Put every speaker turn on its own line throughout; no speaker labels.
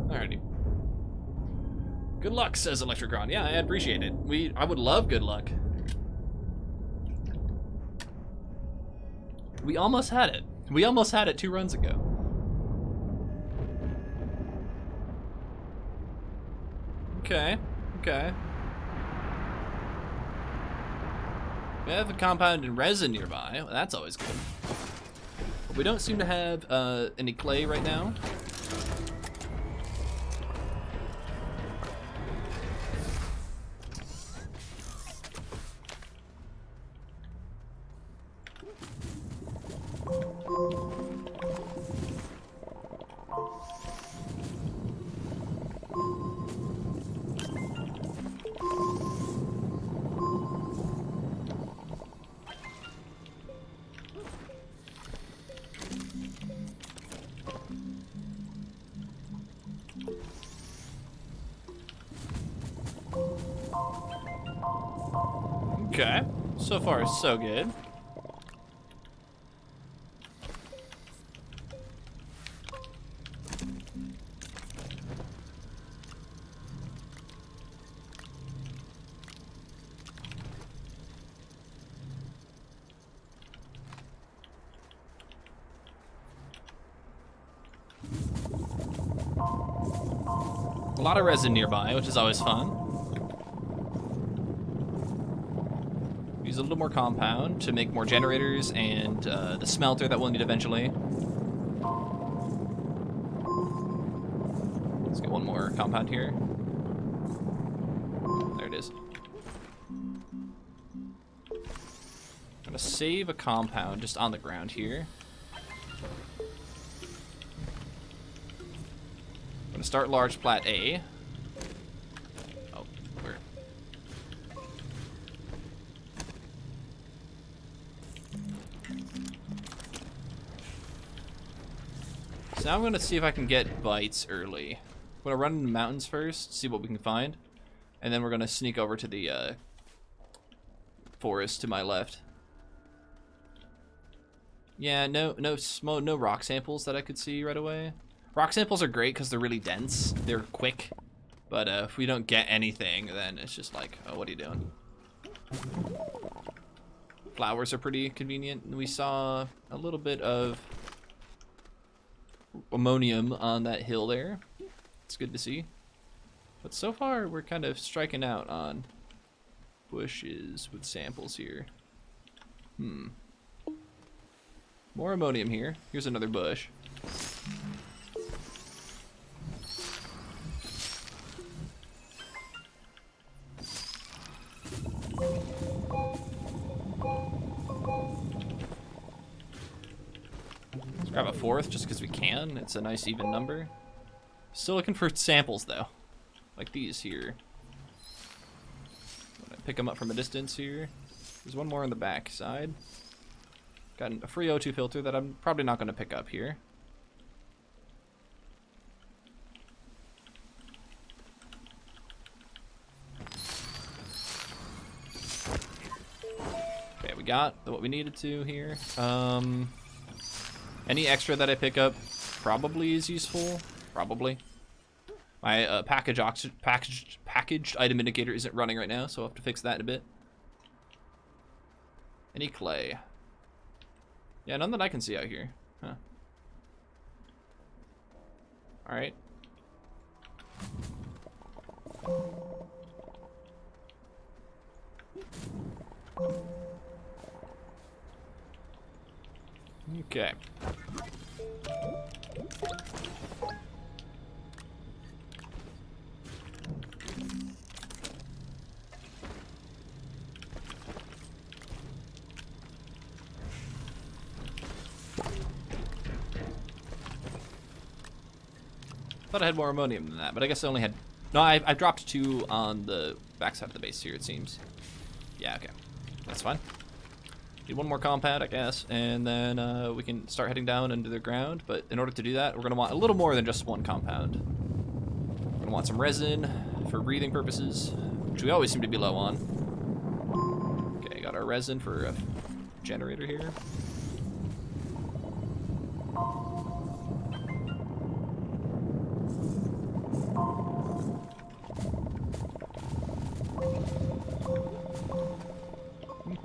Alrighty. Good luck, says Electrocron. Yeah, I appreciate it. I would love good luck. We almost had it. We almost had it 2 runs ago. Okay, okay. We have a compound in resin nearby. Well, that's always good. But we don't seem to have any clay right now. Okay, so far so good. A lot of resin nearby, which is always fun. Use a little more compound to make more generators and the smelter that we'll need eventually. Let's get one more compound here. There it is. I'm gonna save a compound just on the ground here. I'm gonna start large plat A. Oh, where? So now I'm gonna see if I can get bites early. I'm gonna run in the mountains first, see what we can find, and then we're gonna sneak over to the forest to my left. Yeah, no rock samples that I could see right away. Rock samples are great because they're really dense. They're quick, but if we don't get anything, then it's just like, oh, what are you doing? Flowers are pretty convenient. We saw a little bit of ammonium on that hill there. It's good to see. But so far, we're kind of striking out on bushes with samples here. More ammonium here. Here's another bush. Let's grab a fourth just because we can. It's a nice even number. Still looking for samples though. Like these here. I'm gonna pick them up from a distance here. There's one more on the back side. Got a free O2 filter that I'm probably not going to pick up here. Okay, we got what we needed to here. Any extra that I pick up probably is useful. Probably. My packaged item indicator isn't running right now, so I'll have to fix that in a bit. Any clay? Yeah, none that I can see out here. Huh. Alright. Okay. Thought I had more ammonium than that, but I guess I only had... No, I've dropped 2 on the backside of the base here, it seems. Yeah, okay. That's fine. Need one more compound, I guess, and then we can start heading down into the ground, but in order to do that, we're going to want a little more than just one compound. We're going to want some resin for breathing purposes, which we always seem to be low on. Okay, got our resin for a generator here.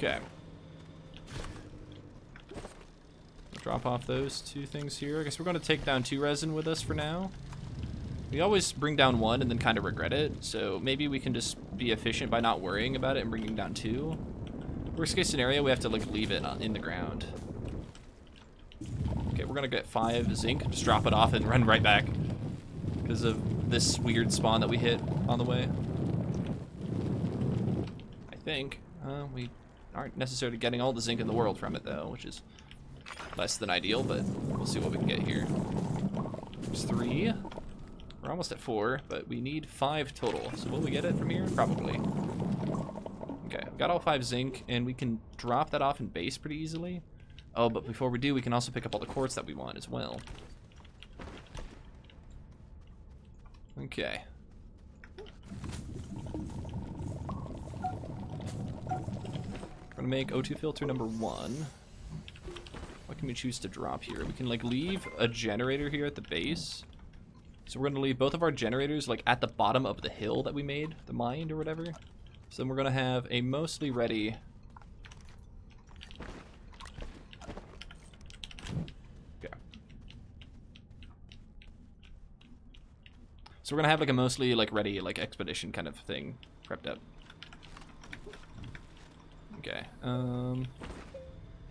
Okay. Drop off those 2 things here. I guess we're going to take down 2 resin with us for now. We always bring down 1 and then kind of regret it, so maybe we can just be efficient by not worrying about it and bringing down 2. Worst case scenario, we have to like leave it in the ground. Okay, we're going to get 5 zinc, just drop it off and run right back because of this weird spawn that we hit on the way. I think we aren't necessarily getting all the zinc in the world from it though, which is less than ideal, but we'll see what we can get here. There's 3. We're almost at 4, but we need 5 total. So will we get it from here? Probably. Okay, I've got all 5 zinc, and we can drop that off in base pretty easily. Oh, but before we do, we can also pick up all the quartz that we want as well. Okay. We're gonna make O2 filter number 1. What can we choose to drop here? We can like leave a generator here at the base. So we're gonna leave both of our generators like at the bottom of the hill that we made, the mine or whatever. So then we're gonna have a mostly ready. Okay. So we're gonna have like a mostly like ready like expedition kind of thing prepped up. Okay.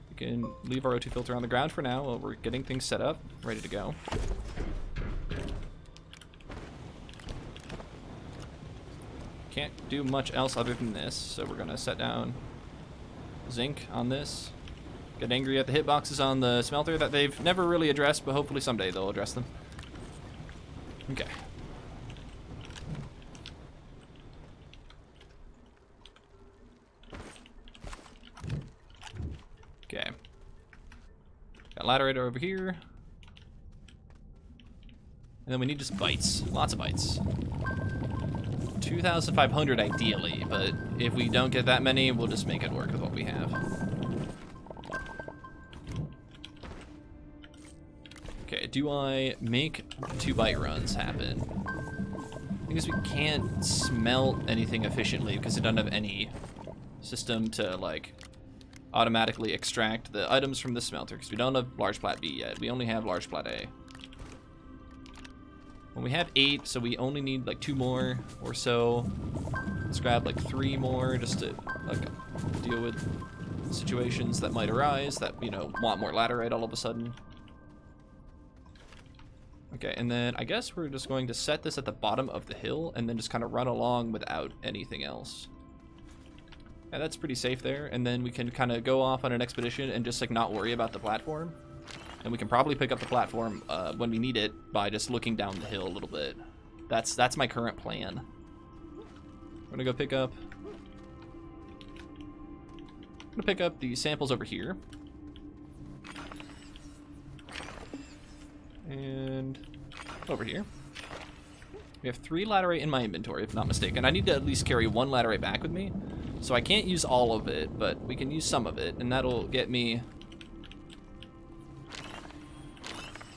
We can leave our O2 filter on the ground for now while we're getting things set up, ready to go. Can't do much else other than this, so we're gonna set down zinc on this. Get angry at the hitboxes on the smelter that they've never really addressed, but hopefully someday they'll address them. Okay. Okay. Got laterator over here. And then we need just bytes. Lots of bytes. 2,500 ideally, but if we don't get that many, we'll just make it work with what we have. Okay, do I make 2 byte runs happen? Because we can't smelt anything efficiently because it doesn't have any system to like automatically extract the items from the smelter because we don't have large plat B yet. We only have large plat A. When we have 8, so we only need like 2 more or so. Let's grab like 3 more just to like deal with situations that might arise that, you know, want more laterite all of a sudden. Okay, and then I guess we're just going to set this at the bottom of the hill and then just kind of run along without anything else. Yeah, that's pretty safe there, and then we can kind of go off on an expedition and just like not worry about the platform. And we can probably pick up the platform when we need it by just looking down the hill a little bit. That's my current plan. We're gonna go pick up. I'm gonna pick up the samples over here. And over here. We have 3 laterite in my inventory, if not mistaken. I need to at least carry 1 laterite back with me. So I can't use all of it, but we can use some of it, and that'll get me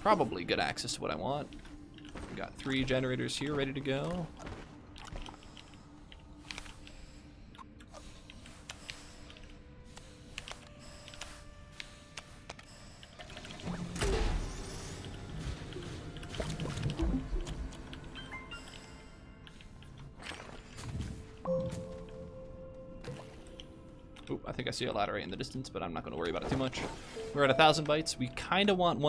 probably good access to what I want. We got 3 generators here ready to go. Oop, I think I see a laterite in the distance, but I'm not going to worry about it too much. We're at 1,000 bytes. We kind of want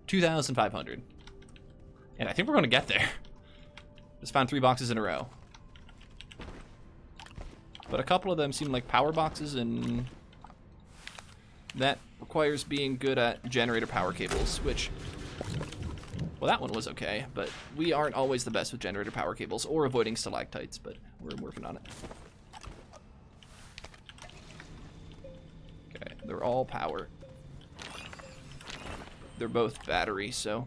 2,500. And I think we're going to get there. Just found 3 boxes in a row. But a couple of them seem like power boxes, and that requires being good at generator power cables, which, well, that one was okay, but we aren't always the best with generator power cables or avoiding stalactites, but we're working on it. Okay, they're all power. They're both battery, so.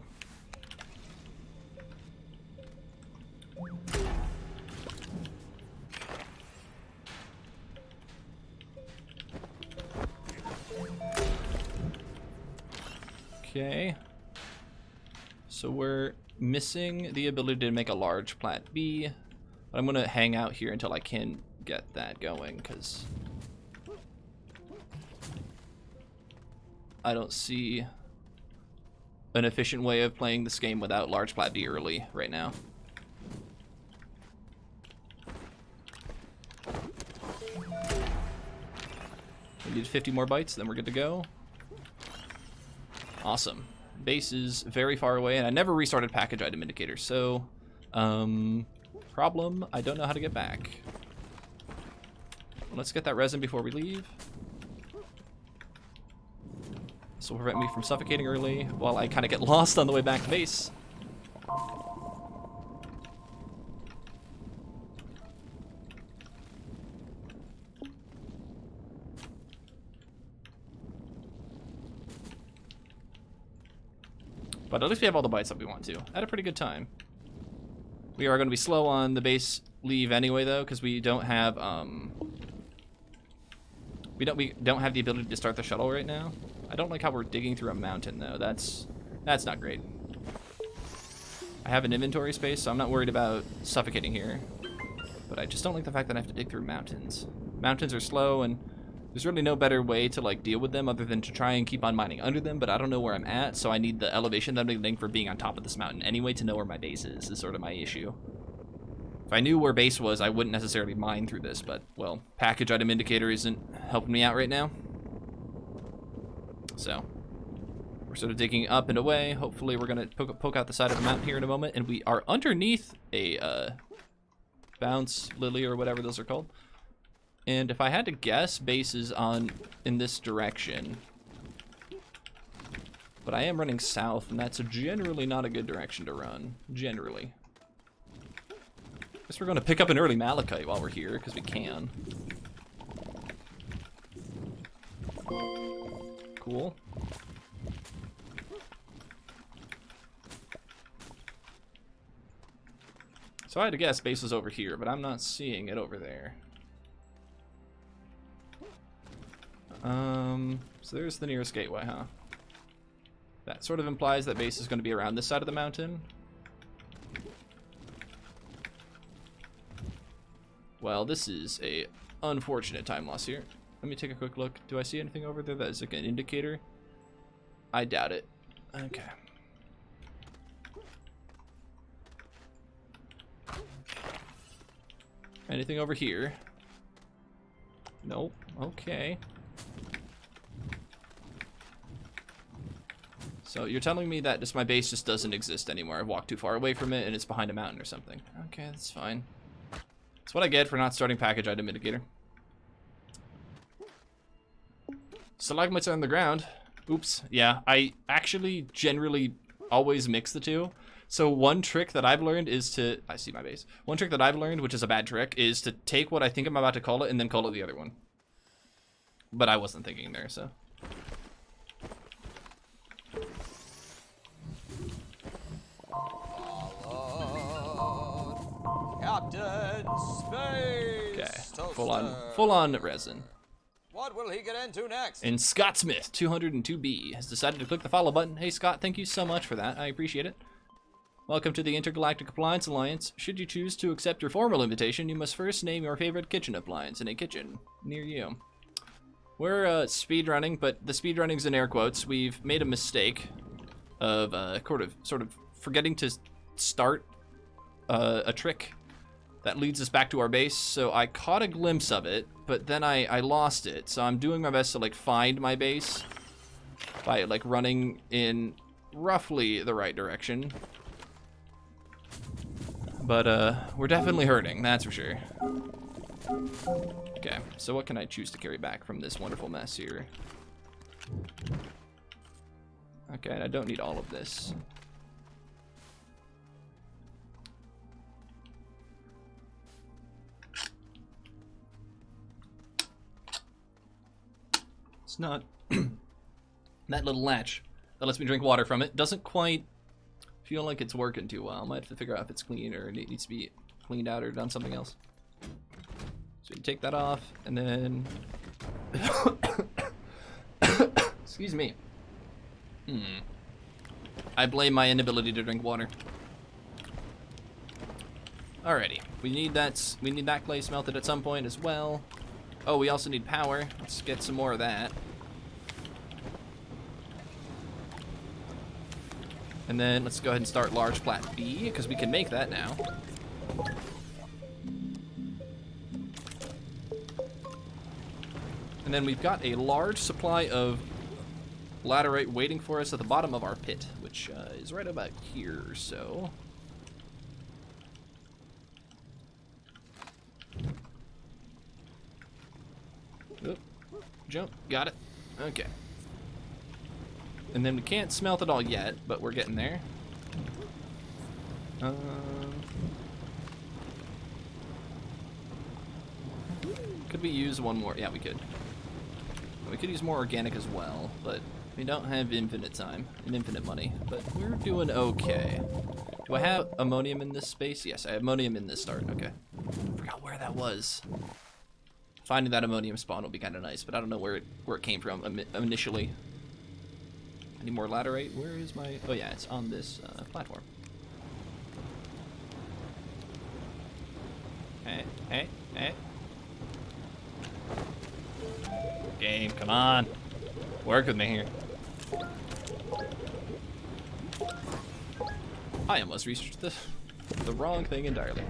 Okay. So we're missing the ability to make a large plat B, but I'm gonna hang out here until I can get that going, because I don't see an efficient way of playing this game without large platy early right now. We need 50 more bites, then we're good to go. Awesome. Base is very far away, and I never restarted package item indicator, so problem, I don't know how to get back. Let's get that resin before we leave. This will prevent me from suffocating early while I kind of get lost on the way back to base. But at least we have all the bites that we want to. At a pretty good time. We are going to be slow on the base leave anyway, though, because we don't have we don't have the ability to start the shuttle right now. I don't like how we're digging through a mountain, though. That's not great. I have an inventory space, so I'm not worried about suffocating here. But I just don't like the fact that I have to dig through mountains. Mountains are slow, and there's really no better way to like deal with them other than to try and keep on mining under them, but I don't know where I'm at, so I need the elevation that I'm getting for being on top of this mountain anyway to know where my base is sort of my issue. If I knew where base was, I wouldn't necessarily mine through this, but, well, package item indicator isn't helping me out right now. So, we're sort of digging up and away. Hopefully we're going to poke out the side of the mountain here in a moment, and we are underneath a bounce lily or whatever those are called. And if I had to guess, base is in this direction. But I am running south, and that's generally not a good direction to run. Generally. Guess we're going to pick up an early malachite while we're here, because we can. Cool. So I had to guess base was over here, but I'm not seeing it over there. So there's the nearest gateway, huh? That sort of implies that base is going to be around this side of the mountain. Well, this is a unfortunate time loss here. Let me take a quick look. Do I see anything over there that is like an indicator? I doubt it. Okay. Anything over here? Nope. Okay. So you're telling me that just my base just doesn't exist anymore. I've walked too far away from it and it's behind a mountain or something. Okay, that's fine. That's what I get for not starting package item indicator. Stalagmites are on the ground. Oops. Yeah, I actually generally always mix the two. So one trick that I've learned is to... I see my base. One trick that I've learned, which is a bad trick, is to take what I think I'm about to call it and then call it the other one. But I wasn't thinking there, so...
Captain Space.
Okay, full on resin.
What will he get into next?
And Scott Smith, 202B, has decided to click the follow button. Hey Scott, thank you so much for that. I appreciate it. Welcome to the Intergalactic Appliance Alliance. Should you choose to accept your formal invitation, you must first name your favorite kitchen appliance in a kitchen near you. We're speedrunning, but the speedrunning's in air quotes. We've made a mistake of sort of forgetting to start a trick that leads us back to our base. So I caught a glimpse of it, but then I lost it. So I'm doing my best to like find my base by like running in roughly the right direction. But we're definitely hurting, that's for sure. Okay, so what can I choose to carry back from this wonderful mess here? Okay, and I don't need all of this. It's not that little latch that lets me drink water from it doesn't quite feel like it's working too well. I might have to figure out if it's clean or it needs to be cleaned out or done something else. So you take that off and then excuse me. I blame my inability to drink water. Alrighty, we need that clay smelted at some point as well. Oh, we also need power. Let's get some more of that. And then let's go ahead and start large plat B, because we can make that now. And then we've got a large supply of laterite waiting for us at the bottom of our pit, which is right about here or so. Oop. Jump, got it. Okay. And then we can't smelt it all yet, but we're getting there. Could we use one more? Yeah, we could. We could use more organic as well, but we don't have infinite time and infinite money, but we're doing okay. Do I have ammonium in this space? Yes, I have ammonium in this start. Okay. Forgot where that was. Finding that ammonium spawn will be kind of nice, but I don't know where it came from initially. Any more laterite? Where is my... Oh yeah, it's on this platform. Hey. Game, come on. Work with me here. I almost researched the wrong thing entirely.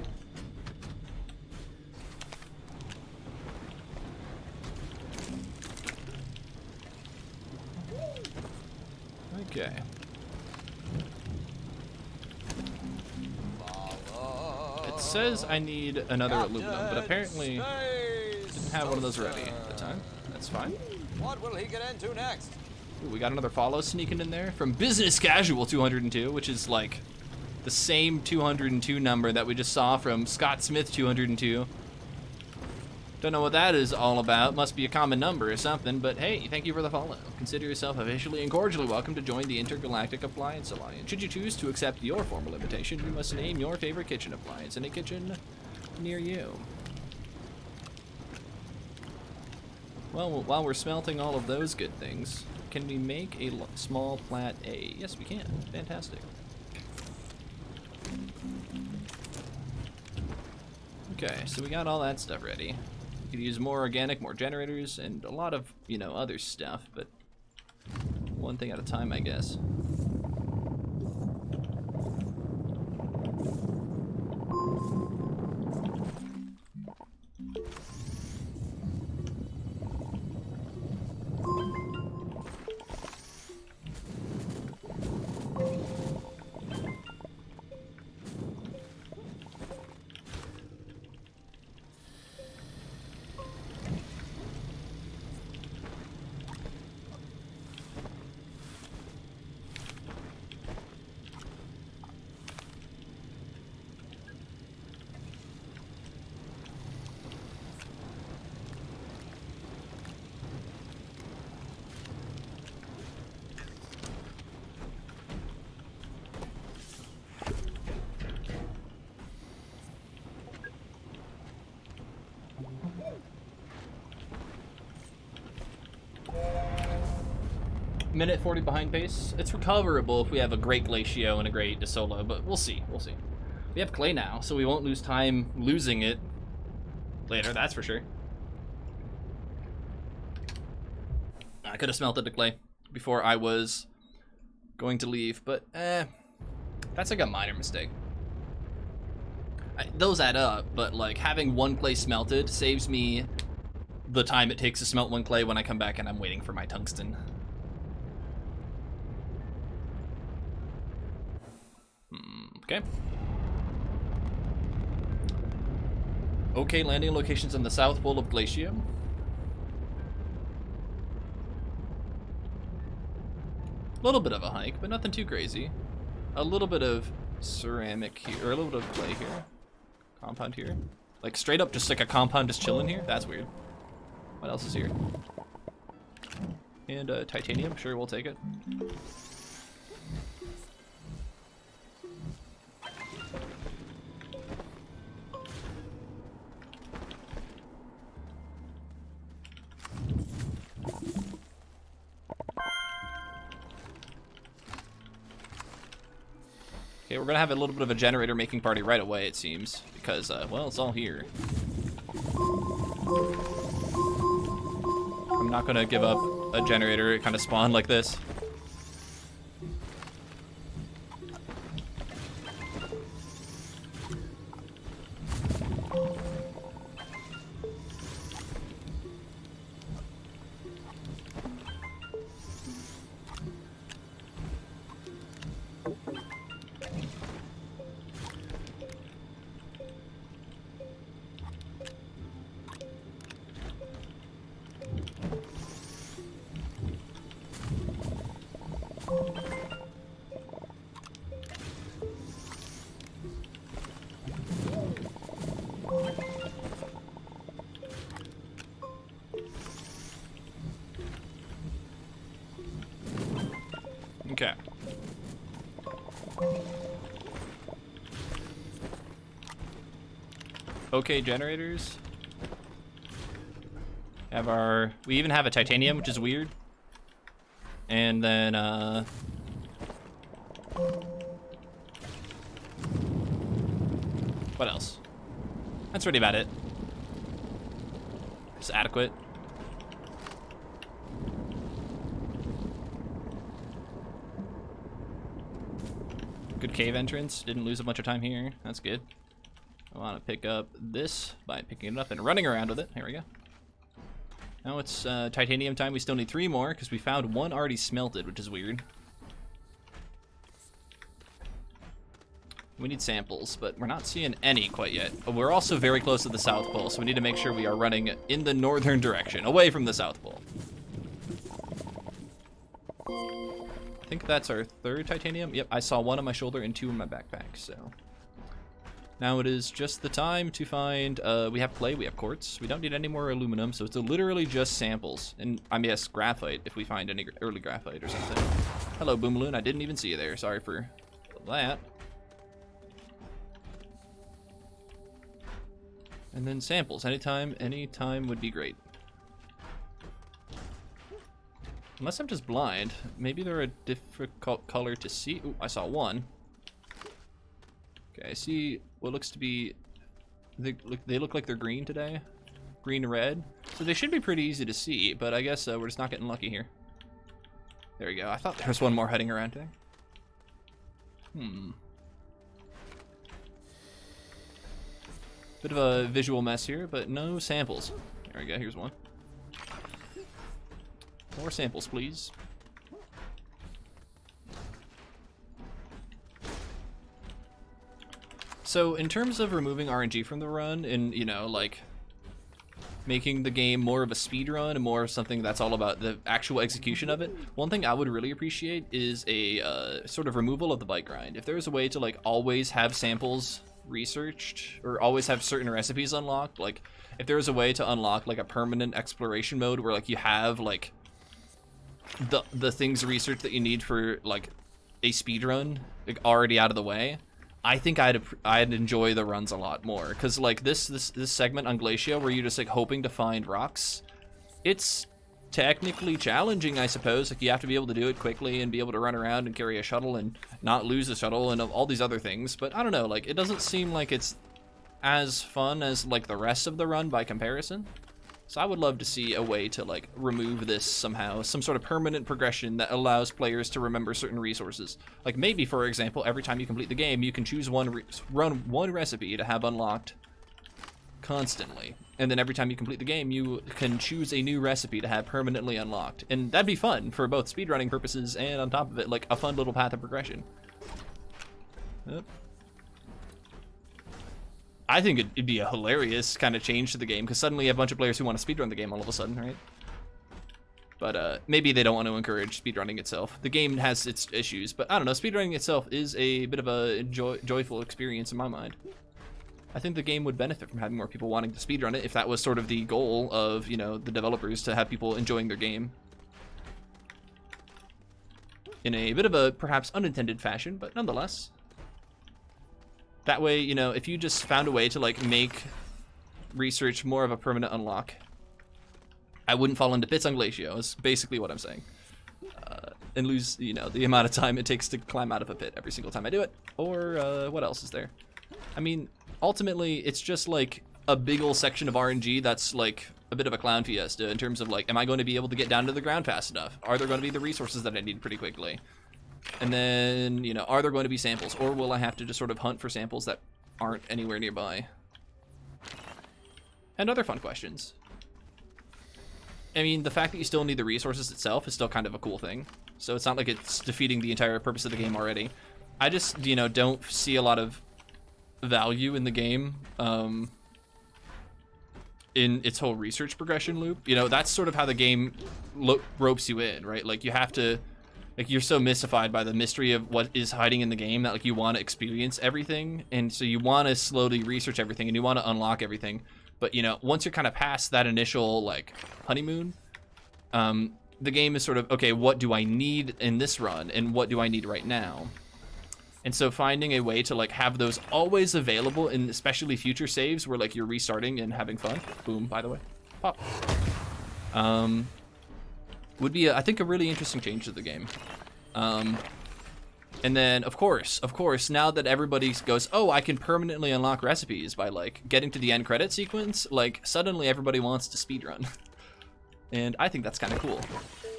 Okay. It says I need another aluminum, but apparently didn't have one of those ready at the time. That's fine.
What will he get into next?
Ooh, we got another follow sneaking in there from Business Casual 202, which is like the same 202 number that we just saw from Scott Smith 202. Don't know what that is all about. Must be a common number or something, but hey, thank you for the follow. Consider yourself officially and cordially welcome to join the Intergalactic Appliance Alliance. Should you choose to accept your formal invitation, you must name your favorite kitchen appliance in a kitchen near you. Well, while we're smelting all of those good things, can we make a small plat A? Yes, we can. Fantastic. Okay, so we got all that stuff ready. We could use more organic, more generators, and a lot of, you know, other stuff, but one thing at a time, I guess. Minute 40 behind pace. It's recoverable if we have a great Glacio and a great solo, but we'll see. We'll see. We have clay now, so we won't lose time losing it later, that's for sure. I could have smelted the clay before I was going to leave, but that's like a minor mistake. Those add up, but like having one clay smelted saves me the time it takes to smelt one clay when I come back and I'm waiting for my tungsten. Okay. Okay, landing locations on the south pole of Glacio. A little bit of a hike, but nothing too crazy. A little bit of ceramic here, or a little bit of clay here. Compound here. Like straight up just like a compound just chilling here? That's weird. What else is here? And titanium, sure, we'll take it. Okay, we're gonna have a little bit of a generator making party right away, it seems, because, well, it's all here. I'm not gonna give up a generator kind of spawn like this. Okay. Okay, generators. We even have a titanium, which is weird. And then, what else? That's really about it. It's adequate. Good cave entrance. Didn't lose a bunch of time here. That's good. I want to pick up this by picking it up and running around with it. Here we go. Now it's titanium time. We still need 3 more because we found 1 already smelted, which is weird. We need samples, but we're not seeing any quite yet. We're also very close to the South Pole, so we need to make sure we are running in the northern direction, away from the South Pole. I think that's our 3rd titanium. Yep, I saw 1 on my shoulder and 2 in my backpack, so. Now it is just the time to find, we have clay, we have quartz. We don't need any more aluminum, so it's literally just samples. And I mean, yes, graphite, if we find any early graphite or something. Hello, Boomaloon, I didn't even see you there. Sorry for that. And then samples, anytime would be great. Unless I'm just blind. Maybe they're a difficult color to see. Ooh, I saw 1. Okay, I see what looks to be, they look like they're green today. Green and red. So they should be pretty easy to see, but I guess we're just not getting lucky here. There we go. I thought there was 1 more heading around today. Bit of a visual mess here, but no samples. There we go, here's 1. More samples, please. So in terms of removing RNG from the run and, you know, like making the game more of a speed run and more of something that's all about the actual execution of it, one thing I would really appreciate is a sort of removal of the bike grind. If there's a way to like always have samples researched or always have certain recipes unlocked, like if there was a way to unlock like a permanent exploration mode where like you have like the things researched that you need for like a speed run like already out of the way, I think I'd enjoy the runs a lot more, because like this segment on Glacio where you're just like hoping to find rocks, it's technically challenging, I suppose. Like you have to be able to do it quickly and be able to run around and carry a shuttle and not lose the shuttle and all these other things, but I don't know, like it doesn't seem like it's as fun as like the rest of the run by comparison. So I would love to see a way to like remove this somehow, some sort of permanent progression that allows players to remember certain resources. Like maybe, for example, every time you complete the game, you can choose run one recipe to have unlocked constantly. And then every time you complete the game, you can choose a new recipe to have permanently unlocked. And that'd be fun for both speedrunning purposes and on top of it, like a fun little path of progression. Yep. I think it'd be a hilarious kind of change to the game, because suddenly you have a bunch of players who want to speedrun the game all of a sudden, right? But maybe they don't want to encourage speedrunning itself. The game has its issues, but I don't know, speedrunning itself is a bit of a joyful experience in my mind. I think the game would benefit from having more people wanting to speedrun it if that was sort of the goal of, you know, the developers, to have people enjoying their game. In a bit of a perhaps unintended fashion, but nonetheless. That way, you know, if you just found a way to like make research more of a permanent unlock, I wouldn't fall into pits on Glacio, is basically what I'm saying. And lose, you know, the amount of time it takes to climb out of a pit every single time I do it. Or what else is there? I mean, ultimately, it's just like a big ol' section of RNG that's like a bit of a clown fiesta in terms of like, am I going to be able to get down to the ground fast enough? Are there going to be the resources that I need pretty quickly? And then, you know, are there going to be samples, or will I have to just sort of hunt for samples that aren't anywhere nearby? And other fun questions. I mean, the fact that you still need the resources itself is still kind of a cool thing. So it's not like it's defeating the entire purpose of the game already. I just, you know, don't see a lot of value in the game in its whole research progression loop. You know, that's sort of how the game ropes you in, right? Like you have to, like you're so mystified by the mystery of what is hiding in the game that like you want to experience everything, and so you want to slowly research everything and you want to unlock everything. But you know, once you're kind of past that initial like honeymoon, the game is sort of, okay, what do I need in this run, and what do I need right now? And so finding a way to like have those always available, in especially future saves where like you're restarting and having fun. Boom, by the way, pop. Would be, I think, a really interesting change to the game. And then, of course, now that everybody goes, oh, I can permanently unlock recipes by like getting to the end credit sequence, like suddenly everybody wants to speedrun. And I think that's kind of cool.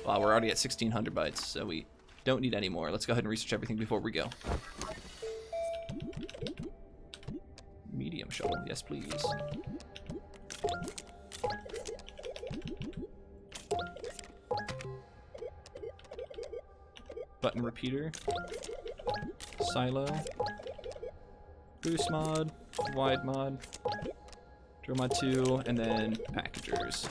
Wow, we're already at 1,600 bytes, so we don't need any more. Let's go ahead and research everything before we go. Medium shuttle, yes please. Button repeater. Silo. Boost mod. Wide mod. Drill mod 2, and then packagers.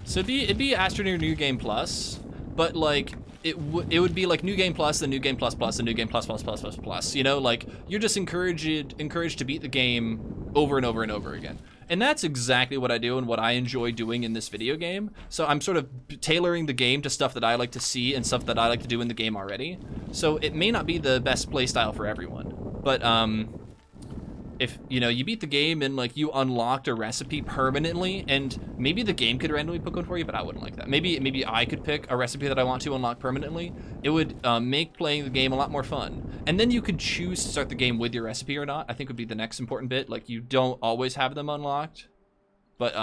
So it'd be Astroneer New Game Plus, but like it would be like New Game Plus, then New Game Plus Plus, and New Game Plus Plus Plus Plus Plus. You know, like you're just encouraged to beat the game over and over and over again. And that's exactly what I do and what I enjoy doing in this video game. So I'm sort of tailoring the game to stuff that I like to see and stuff that I like to do in the game already. So it may not be the best play style for everyone, but if you know you beat the game and like you unlocked a recipe permanently, and maybe the game could randomly pick one for you, but I wouldn't like that. Maybe I could pick a recipe that I want to unlock permanently. It would make playing the game a lot more fun. And then you could choose to start the game with your recipe or not. I think would be the next important bit. Like you don't always have them unlocked, but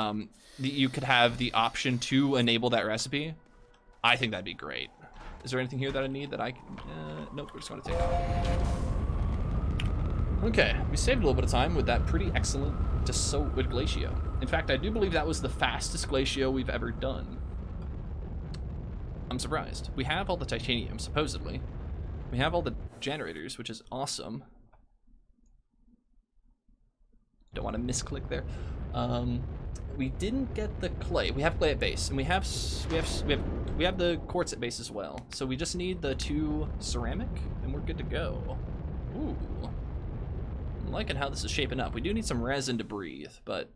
you could have the option to enable that recipe. I think that'd be great. Is there anything here that I need that I can? Nope, we're just gonna take off. Okay, we saved a little bit of time with that pretty excellent Dassault with Glacio. In fact, I do believe that was the fastest Glacio we've ever done. I'm surprised. We have all the titanium, supposedly. We have all the generators, which is awesome. Don't want to misclick there. We didn't get the clay. We have clay at base, and we have the quartz at base as well. So we just need the 2 ceramic, and we're good to go. Ooh. I'm liking how this is shaping up. We do need some resin to breathe, but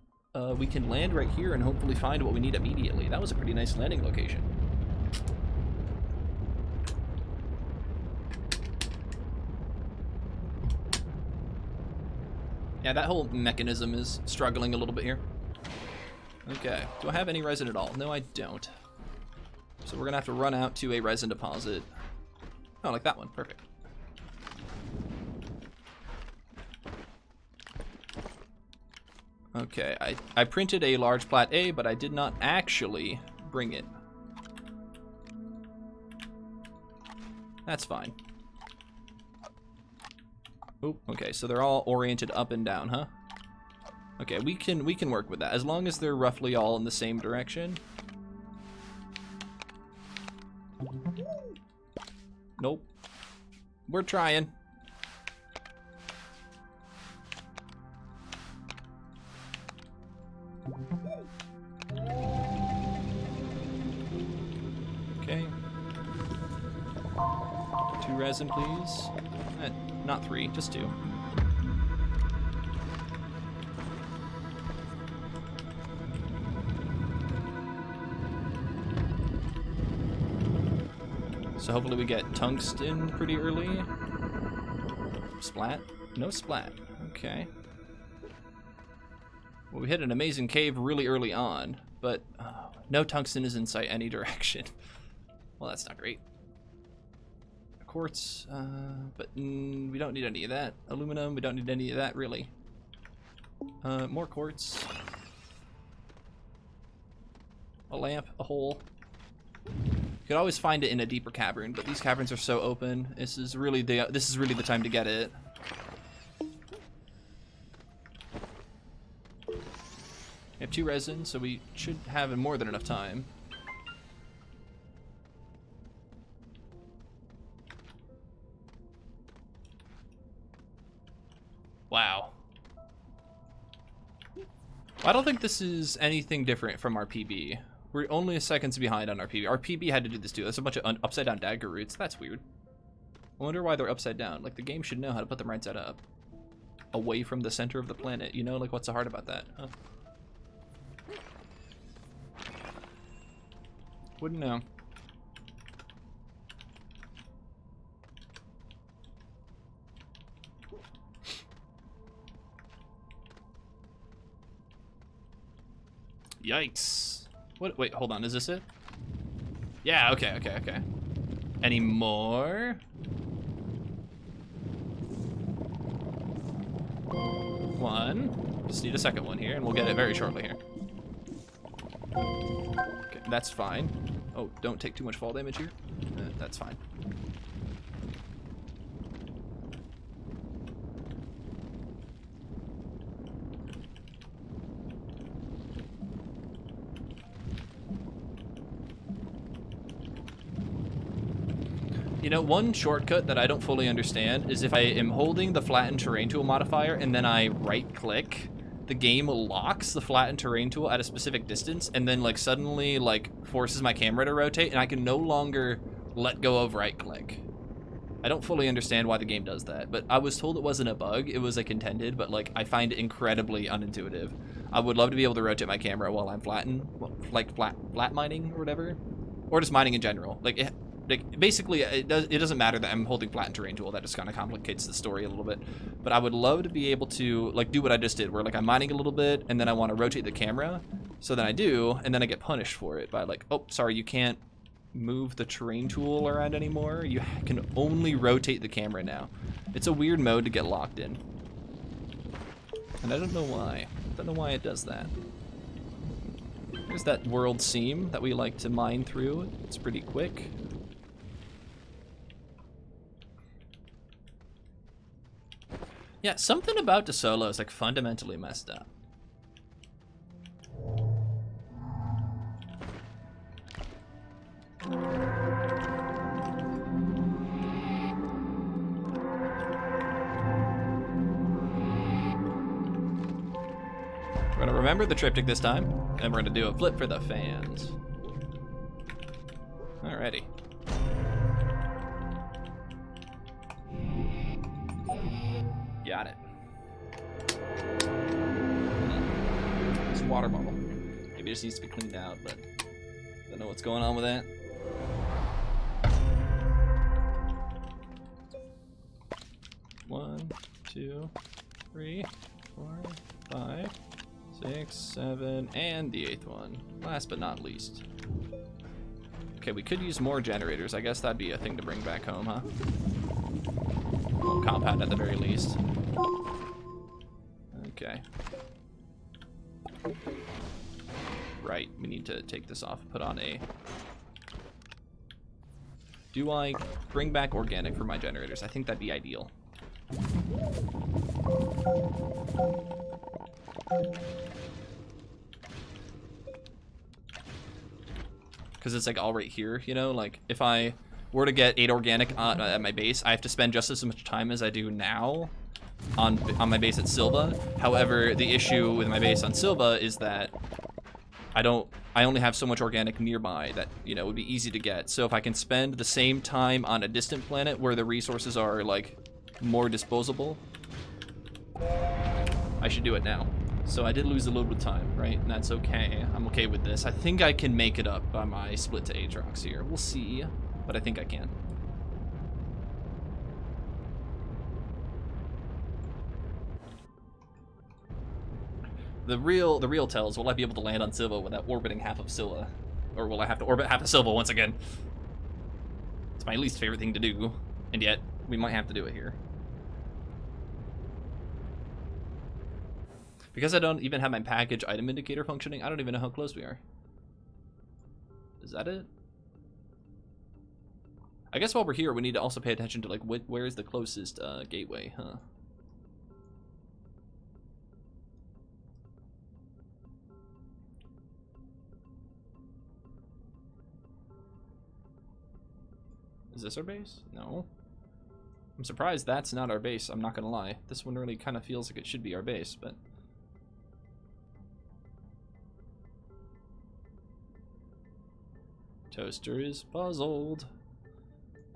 we can land right here and hopefully find what we need immediately. That was a pretty nice landing location. Yeah, that whole mechanism is struggling a little bit here. Okay, do I have any resin at all? No, I don't. So we're gonna have to run out to a resin deposit. Oh, like that one, perfect. Okay, I printed a large plat A, but I did not actually bring it. That's fine. Oh, okay, so they're all oriented up and down, huh? Okay, we can work with that as long as they're roughly all in the same direction. Nope. We're trying. Okay. 2 resin, please. Not 3, just 2. So hopefully we get tungsten pretty early. Splat? No splat. Okay. Well, we hit an amazing cave really early on, but no tungsten is in sight any direction. Well, that's not great. Quartz, but we don't need any of that. Aluminum, we don't need any of that, really. More quartz. A lamp, a hole. You could always find it in a deeper cavern, but these caverns are so open. This is really the time to get it. We have 2 resin, so we should have more than enough time. Wow. I don't think this is anything different from our PB. We're only a seconds behind on our PB. Our PB had to do this too. That's a bunch of upside down dagger roots. That's weird. I wonder why they're upside down. Like the game should know how to put them right side up. Away from the center of the planet. You know, like what's so hard about that? Huh? Wouldn't know. Yikes. What? Wait, hold on. Is this it? Yeah, okay, okay, okay. Any more? One. Just need a second one here, and we'll get it very shortly here. Okay, that's fine. Oh, don't take too much fall damage here. That's fine. You know, one shortcut that I don't fully understand is if I am holding the flatten terrain tool modifier and then I right click, the game locks the flatten terrain tool at a specific distance and then like suddenly like forces my camera to rotate and I can no longer let go of right click. I don't fully understand why the game does that, but I was told it wasn't a bug, it was like intended, but like I find it incredibly unintuitive. I would love to be able to rotate my camera while I'm like flat mining or whatever, or just mining in general. Like basically, it doesn't matter that I'm holding flatten terrain tool. That just kind of complicates the story a little bit. But I would love to be able to like do what I just did, where like I'm mining a little bit, and then I want to rotate the camera. So then I do, and then I get punished for it by like, oh, sorry, you can't move the terrain tool around anymore. You can only rotate the camera now. It's a weird mode to get locked in, and I don't know why. I don't know why it does that. There's that world seam that we like to mine through. It's pretty quick. Yeah, something about the solo is like fundamentally messed up. We're gonna remember the triptych this time, and we're gonna do a flip for the fans. Alrighty. Got it. It's a water bottle. Maybe it just needs to be cleaned out, but I don't know what's going on with that. One, two, three, 4, 5, 6, 7, and the 8th one. Last but not least. Okay, we could use more generators. I guess that'd be a thing to bring back home, huh? Compound at the very least. Okay. Right, we need to take this off, put on a... Do I bring back organic for my generators? I think that'd be ideal. Because it's like all right here, you know? Like, if I were to get 8 organic at my base, I have to spend just as much time as I do now on my base at Silva. However, the issue with my base on Silva is that I only have so much organic nearby that, you know, would be easy to get. So if I can spend the same time on a distant planet where the resources are like more disposable, I should do it now. So I did lose a little bit of time, right? And that's okay. I'm okay with this. I think I can make it up by my split to Aatrox here. We'll see, but I think I can. The real tell is, will I be able to land on Silva without orbiting half of Scylla? Or will I have to orbit half of Silva once again? It's my least favorite thing to do, and yet we might have to do it here. Because I don't even have my package item indicator functioning, I don't even know how close we are. Is that it? I guess while we're here, we need to also pay attention to like where is the closest gateway, huh? Is this our base? No. I'm surprised that's not our base, I'm not gonna lie. This one really kind of feels like it should be our base, but... Toaster is puzzled.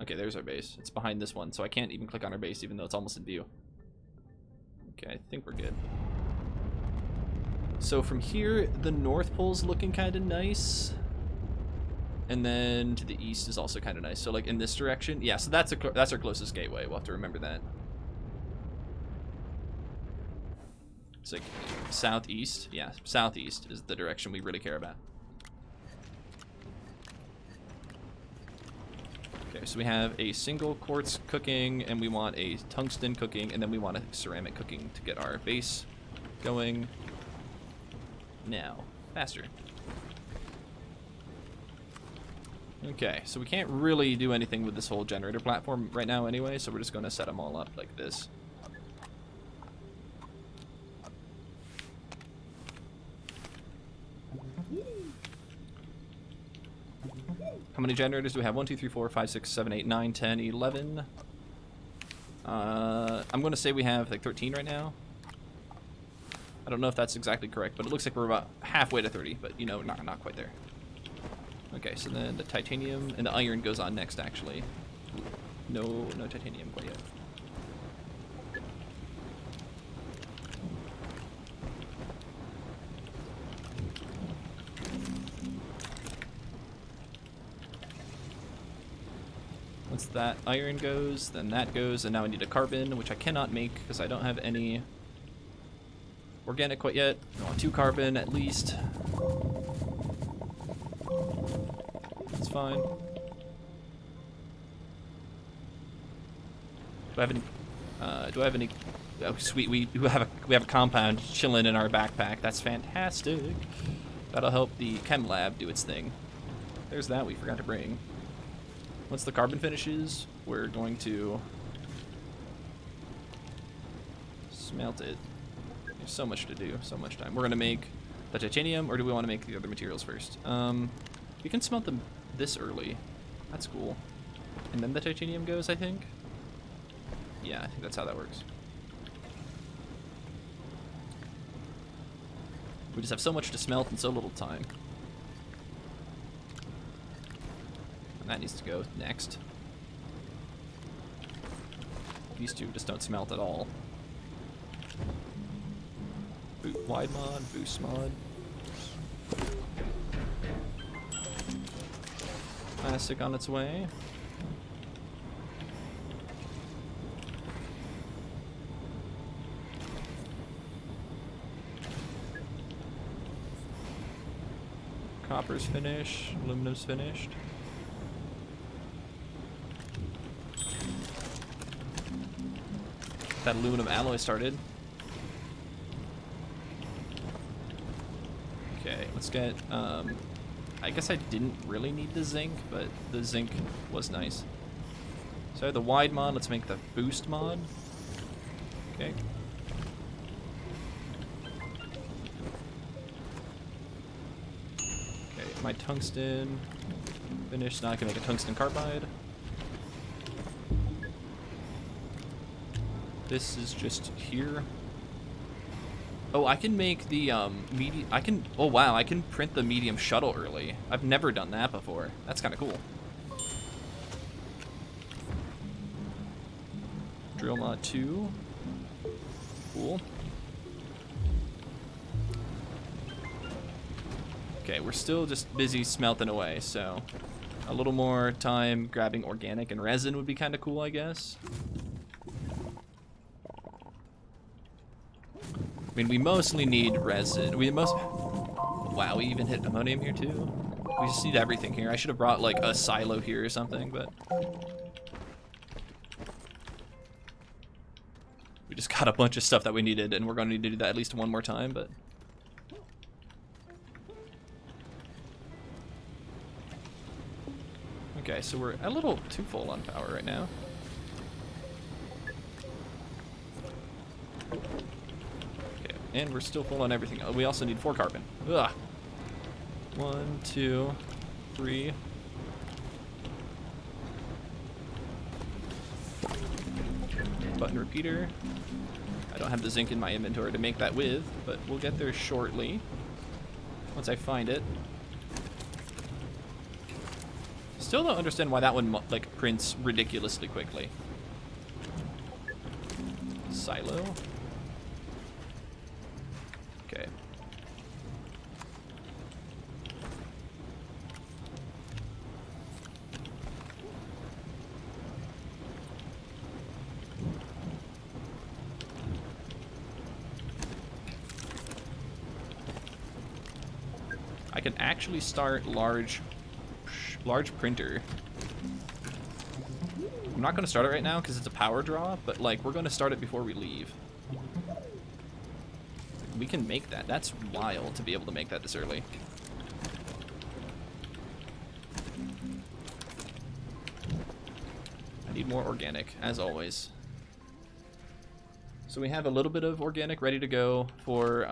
Okay, there's our base. It's behind this one, so I can't even click on our base even though it's almost in view. Okay, I think we're good. So from here, the North Pole's looking kind of nice. And then to the east is also kind of nice. So like in this direction, yeah. So that's our closest gateway. We'll have to remember that. It's like southeast. Yeah, southeast is the direction we really care about. Okay, so we have a single quartz cooking, and we want a tungsten cooking, and then we want a ceramic cooking to get our base going. Now, faster. Okay, so we can't really do anything with this whole generator platform right now anyway, so we're just going to set them all up like this. How many generators do we have? 1, 2, 3, 4, 5, 6, 7, 8, 9, 10, 11. I'm going to say we have like 13 right now. I don't know if that's exactly correct, but it looks like we're about halfway to 30, but you know, not quite there. Okay, so then the titanium and the iron goes on next, actually. No titanium quite yet. Once that iron goes, then that goes, and now I need a carbon, which I cannot make because I don't have any organic quite yet. I want 2 carbon at least. That's fine. Do I have any? Oh, sweet. We have a compound chilling in our backpack. That's fantastic. That'll help the chem lab do its thing. There's that we forgot to bring. Once the carbon finishes, we're going to smelt it. There's so much to do, so much time. We're gonna make the titanium, or do we want to make the other materials first? We can smelt them this early. That's cool. And then the titanium goes, I think. Yeah, I think that's how that works. We just have so much to smelt and so little time. And that needs to go next. These two just don't smelt at all. Boot wide mod, boost mod. Plastic on its way. Copper's finished, aluminum's finished. That aluminum alloy started. Okay, let's get, I guess I didn't really need the zinc, but the zinc was nice. So the wide mod, let's make the boost mod. Okay. Okay, my tungsten finished, now I can make a tungsten carbide. This is just here. Oh, I can make the medium. Oh wow, I can print the medium shuttle early. I've never done that before. That's kind of cool. Drill mod 2. Cool. Okay, we're still just busy smelting away, so a little more time grabbing organic and resin would be kind of cool, I guess. I mean, we mostly need resin. Wow, we even hit ammonium here too. We just need everything here. I should have brought like a silo here or something, but we just got a bunch of stuff that we needed, and we're going to need to do that at least one more time, but okay, so we're a little too full on power right now. And we're still full on everything. Oh, we also need 4 carbon. Ugh. 1, 2, 3. Button repeater. I don't have the zinc in my inventory to make that with, but we'll get there shortly. Once I find it. Still don't understand why that one like prints ridiculously quickly. Silo. Okay. can actually start large printer. I'm not going to start it right now because it's a power draw, but like we're going to start it before we leave. We can make that. That's wild to be able to make that this early. I need more organic, as always. So we have a little bit of organic ready to go for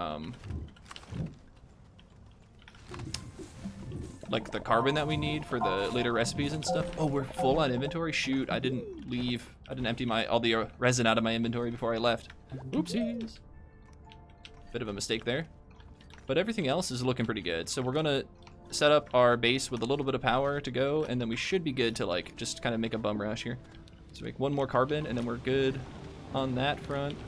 like the carbon that we need for the later recipes and stuff. Oh, we're full on inventory. Shoot, I didn't leave. I didn't empty all the resin out of my inventory before I left. Oopsies. Bit of a mistake there. But everything else is looking pretty good. So we're gonna set up our base with a little bit of power to go, and then we should be good to like just kind of make a bum rush here. So make one more carbon, and then we're good on that front.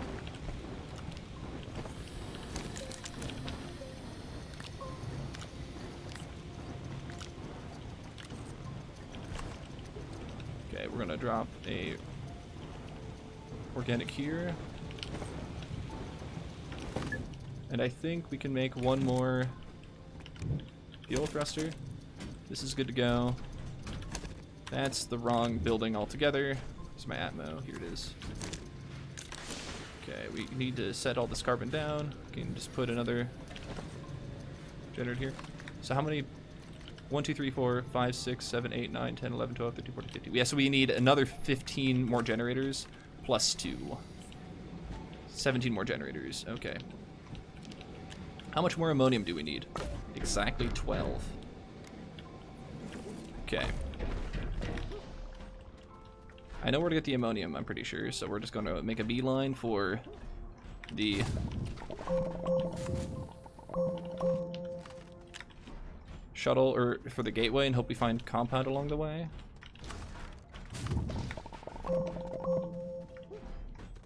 Okay, we're gonna drop a organic here. And I think we can make one more fuel thruster. This is good to go. That's the wrong building altogether. Here's my Atmo. Here it is. Okay, we need to set all this carbon down. We can just put another generator here. So how many? 1, 2, 3, 4, 5, 6, 7, 8, 9, 10, 11, 12, 13, 14, 15. Yeah, so we need another 15 more generators plus 2. 17 more generators. Okay. How much more ammonium do we need? Exactly 12. Okay. I know where to get the ammonium, I'm pretty sure, so we're just going to make a beeline for the shuttle, or for the gateway, and hope we find compound along the way.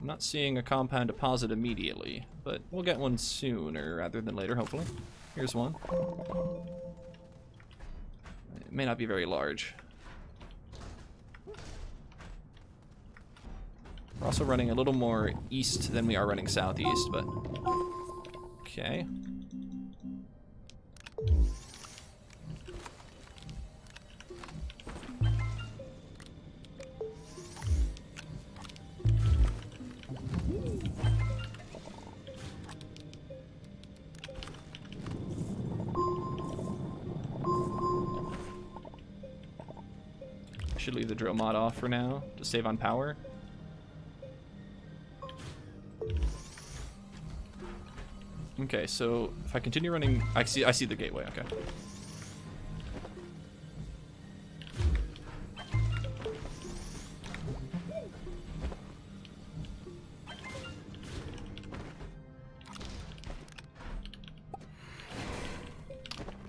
I'm not seeing a compound deposit immediately, but we'll get one sooner rather than later, hopefully. Here's one. It may not be very large. We're also running a little more east than we are running southeast, but okay. Should leave the drill mod off for now to save on power. Okay, so if I continue running, I see the gateway. Okay.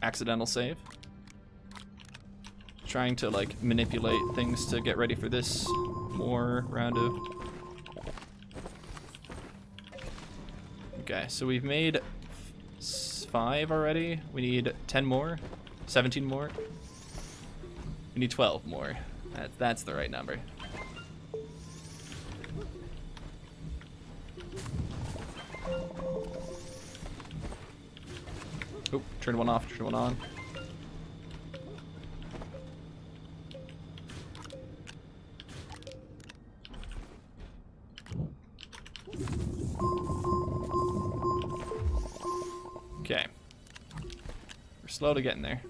Accidental save. Trying to like manipulate things to get ready for this more round of. Okay, so we've made 5 already. We need 10 more, 17 more. We need 12 more. That's the right number. Oh, turn one off, turn one on. Okay. We're slow to getting there.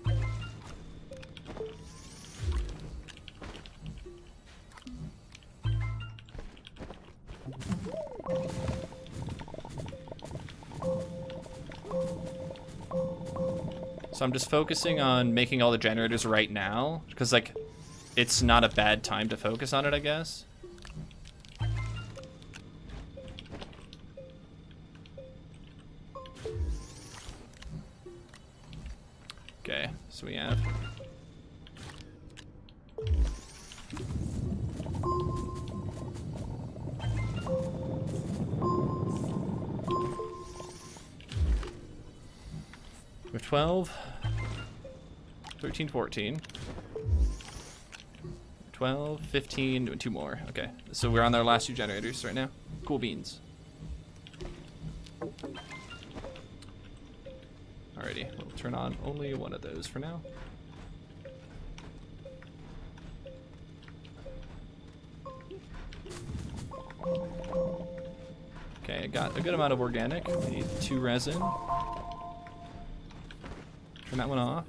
So I'm just focusing on making all the generators right now, because like it's not a bad time to focus on it, I guess. Okay, so we have we have 12, 13, 14, 12, 15, 2 more. Okay, so we're on our last 2 generators right now. Cool beans. Alrighty, turn on only one of those for now. Okay, I got a good amount of organic. I need 2 resin. Turn that one off.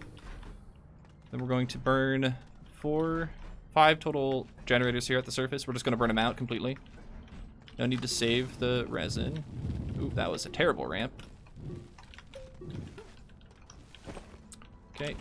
Then we're going to burn 5 total generators here at the surface. We're just going to burn them out completely. No need to save the resin. Ooh, that was a terrible ramp. Okay.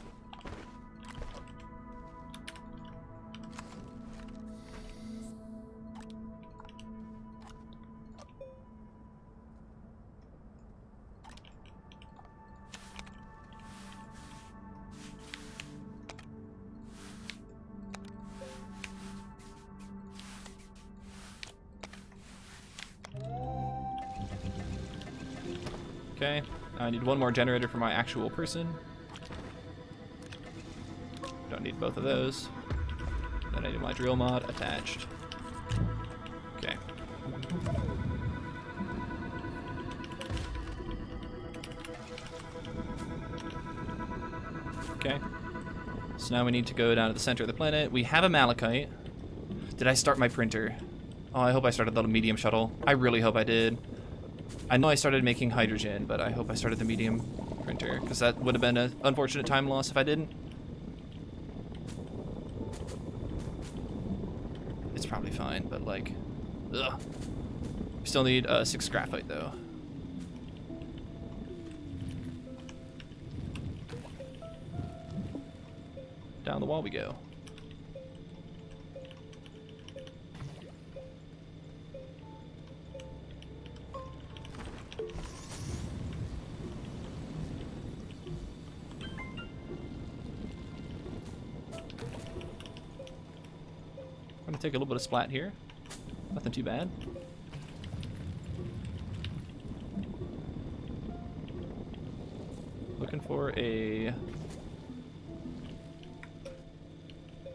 Okay, I need 1 more generator for my actual person. Don't need both of those. Then I do my drill mod attached. Okay. Okay. So now we need to go down to the center of the planet. We have a malachite. Did I start my printer? Oh, I hope I started the medium shuttle. I really hope I did. I know I started making hydrogen, but I hope I started the medium printer, because that would have been an unfortunate time loss if I didn't. It's probably fine, but like, ugh. We still need 6 graphite though. Down the wall we go. I'm gonna take a little bit of splat here. Nothing too bad. Looking for a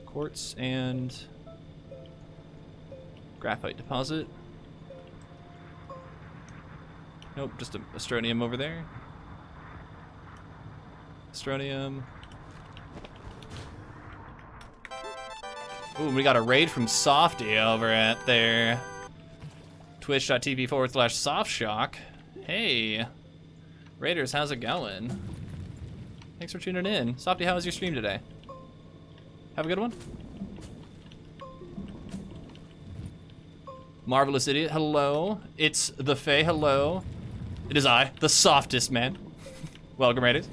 quartz and graphite deposit. Nope, just a astronium over there. Astronium. Ooh, we got a raid from Softy over at their twitch.tv/softshock. Hey, Raiders, how's it going? Thanks for tuning in. Softy, how was your stream today? Have a good one. Marvelous Idiot, hello. It's the Fae, hello. It is I, the softest man. Welcome, Raiders.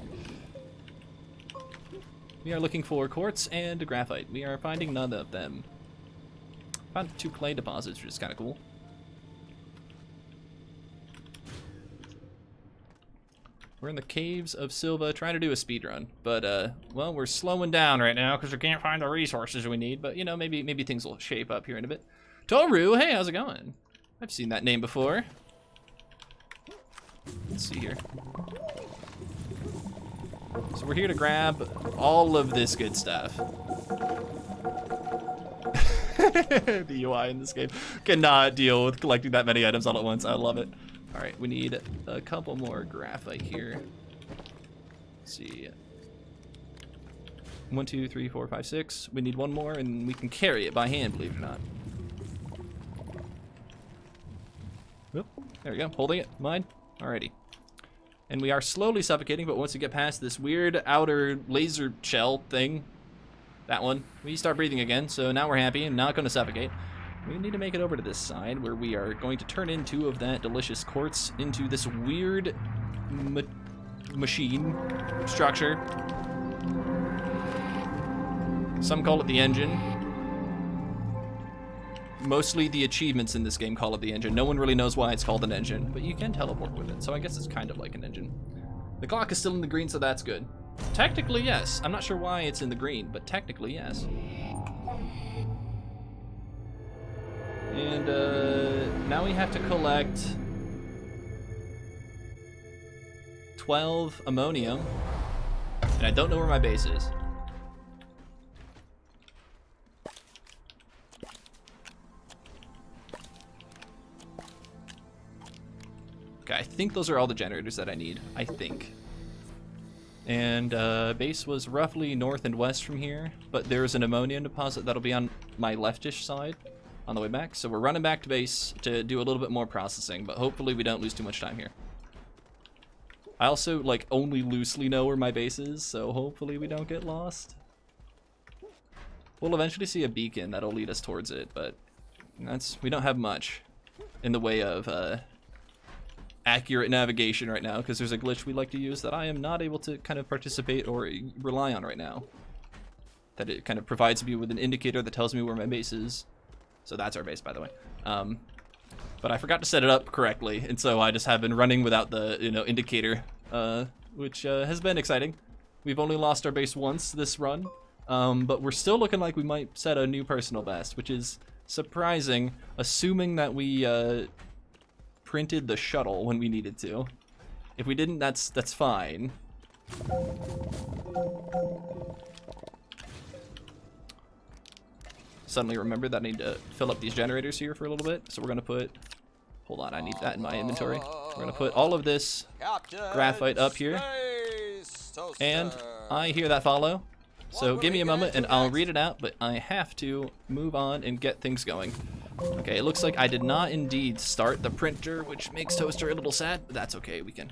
We are looking for quartz and graphite. We are finding none of them. Found 2 clay deposits, which is kind of cool. We're in the caves of Silva trying to do a speed run, but well, we're slowing down right now because we can't find the resources we need. But you know, maybe things will shape up here in a bit. Toru, hey, how's it going? I've seen that name before. Let's see here. So we're here to grab all of this good stuff. The UI in this game cannot deal with collecting that many items all at once. I love it. All right, we need a couple more graphite here. Let's see. 1, 2, 3, 4, 5, 6. We need 1 more, and we can carry it by hand, believe it or not. Oop, there we go, holding it, mine. Alrighty. And we are slowly suffocating, but once we get past this weird outer laser shell thing, that one, we start breathing again, so now we're happy and not gonna suffocate. We need to make it over to this side where we are going to turn in 2 of that delicious quartz into this weird machine structure. Some call it the engine. Mostly the achievements in this game call it the engine. No one really knows why it's called an engine, but you can teleport with it, so I guess it's kind of like an engine. The clock is still in the green, so that's good. Technically, yes. I'm not sure why it's in the green, but technically, yes. And now we have to collect 12 ammonium, and I don't know where my base is. Okay, I think those are all the generators that I need. I think. And base was roughly north and west from here, but there's an ammonium deposit that'll be on my leftish side on the way back. So we're running back to base to do a little bit more processing, but hopefully we don't lose too much time here. I also like only loosely know where my base is, so hopefully we don't get lost. We'll eventually see a beacon that'll lead us towards it, but we don't have much in the way of accurate navigation right now, because there's a glitch we like to use that I am not able to kind of participate or rely on right now. That it kind of provides me with an indicator that tells me where my base is. So that's our base, by the way. But I forgot to set it up correctly, and so I just have been running without the indicator, which has been exciting. We've only lost our base once this run, but we're still looking like we might set a new personal best, which is surprising, assuming that we printed the shuttle when we needed to. If we didn't, that's fine. Suddenly remembered that I need to fill up these generators here for a little bit, so we're gonna put, hold on, I need that in my inventory. We're gonna put all of this graphite up here, and I hear that follow. So give me a moment and I'll read it out, but I have to move on and get things going. Okay, it looks like I did not indeed start the printer, which makes Toaster a little sad, but that's okay, we can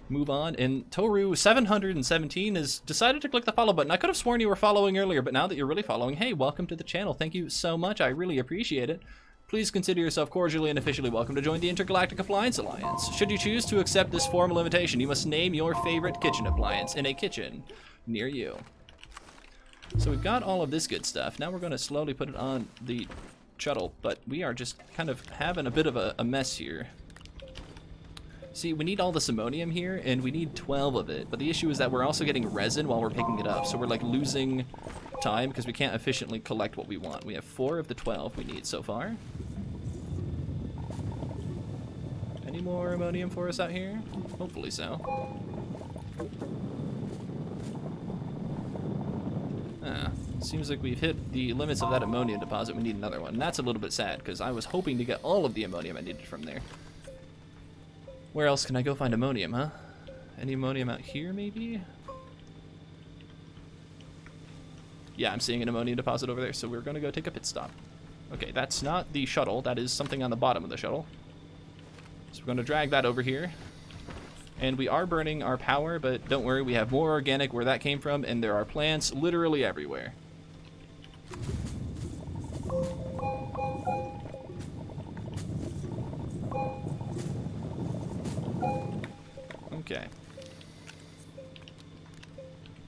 move on. And Toru717 has decided to click the follow button. I could have sworn you were following earlier, but now that you're really following, hey, welcome to the channel. Thank you so much, I really appreciate it. Please consider yourself cordially and officially welcome to join the Intergalactic Appliance Alliance. Should you choose to accept this formal invitation, you must name your favorite kitchen appliance in a kitchen near you. So we've got all of this good stuff. Now we're going to slowly put it on the shuttle, but we are just kind of having a bit of a mess here. See, we need all this ammonium here, and we need 12 of it, but the issue is that we're also getting resin while we're picking it up, so we're like losing time because we can't efficiently collect what we want. We have 4 of the 12 we need so far. Any more ammonium for us out here? Hopefully so. Seems like we've hit the limits of that ammonium deposit. We need another one. And that's a little bit sad, because I was hoping to get all of the ammonium I needed from there. Where else can I go find ammonium, huh? Any ammonium out here, maybe? Yeah, I'm seeing an ammonium deposit over there, so we're going to go take a pit stop. Okay, that's not the shuttle. That is something on the bottom of the shuttle. So we're going to drag that over here. And we are burning our power, but don't worry, we have more organic where that came from, and there are plants literally everywhere. Okay.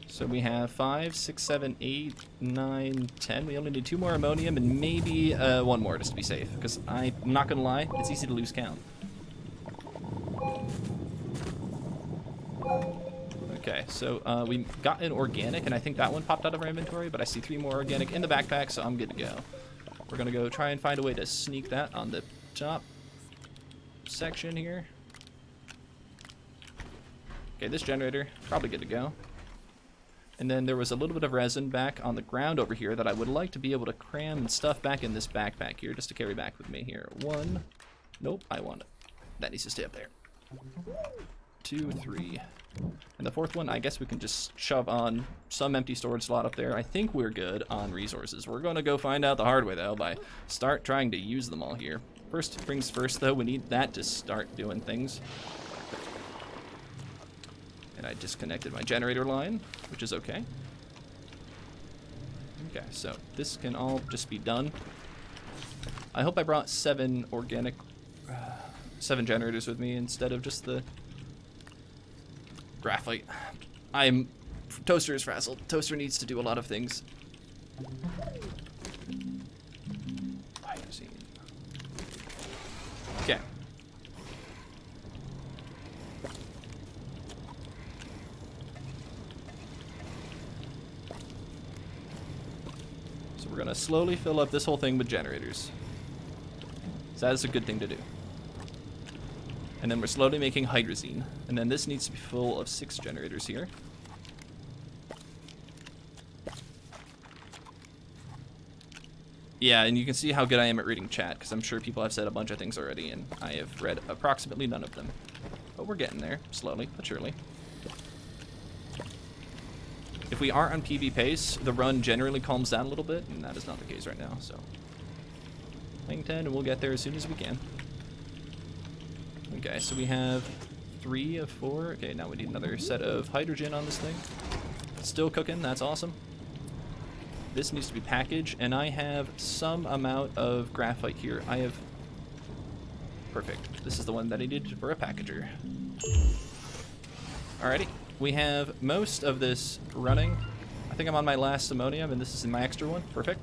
So we have 5, 6, 7, 8, 9, 10. We only need 2 more ammonium and maybe 1 more just to be safe, because I'm not gonna lie, it's easy to lose count. Okay, so we got an organic, and I think that one popped out of our inventory, but I see 3 more organic in the backpack, so I'm good to go. We're gonna go try and find a way to sneak that on the top section here. Okay, this generator, probably good to go. And then there was a little bit of resin back on the ground over here that I would like to be able to cram and stuff back in this backpack here, just to carry back with me here. 1, nope, I want it. That needs to stay up there. 2, 3. And the 4th one, I guess we can just shove on some empty storage slot up there. I think we're good on resources. We're gonna go find out the hard way though by start trying to use them all here. First things first though, we need that to start doing things. And I disconnected my generator line, which is okay. Okay, so this can all just be done. I hope I brought 7 organic, 7 generators with me instead of just the graphite. Toaster is frazzled. Toaster needs to do a lot of things. Okay. So we're gonna slowly fill up this whole thing with generators. So that is a good thing to do. And then we're slowly making hydrazine. And then this needs to be full of 6 generators here. Yeah, and you can see how good I am at reading chat, because I'm sure people have said a bunch of things already, and I have read approximately none of them. But we're getting there, slowly but surely. if we aren't on PB pace, the run generally calms down a little bit, and that is not the case right now, so. Playing 10, and we'll get there as soon as we can. Okay, so we have 3 of 4. Okay, now we need another set of hydrogen on this thing. Still cooking, that's awesome. This needs to be packaged, and I have some amount of graphite here. I have... Perfect. This is the one that I needed for a packager. Alrighty. We have most of this running. I think I'm on my last ammonium, and this is in my extra one. Perfect.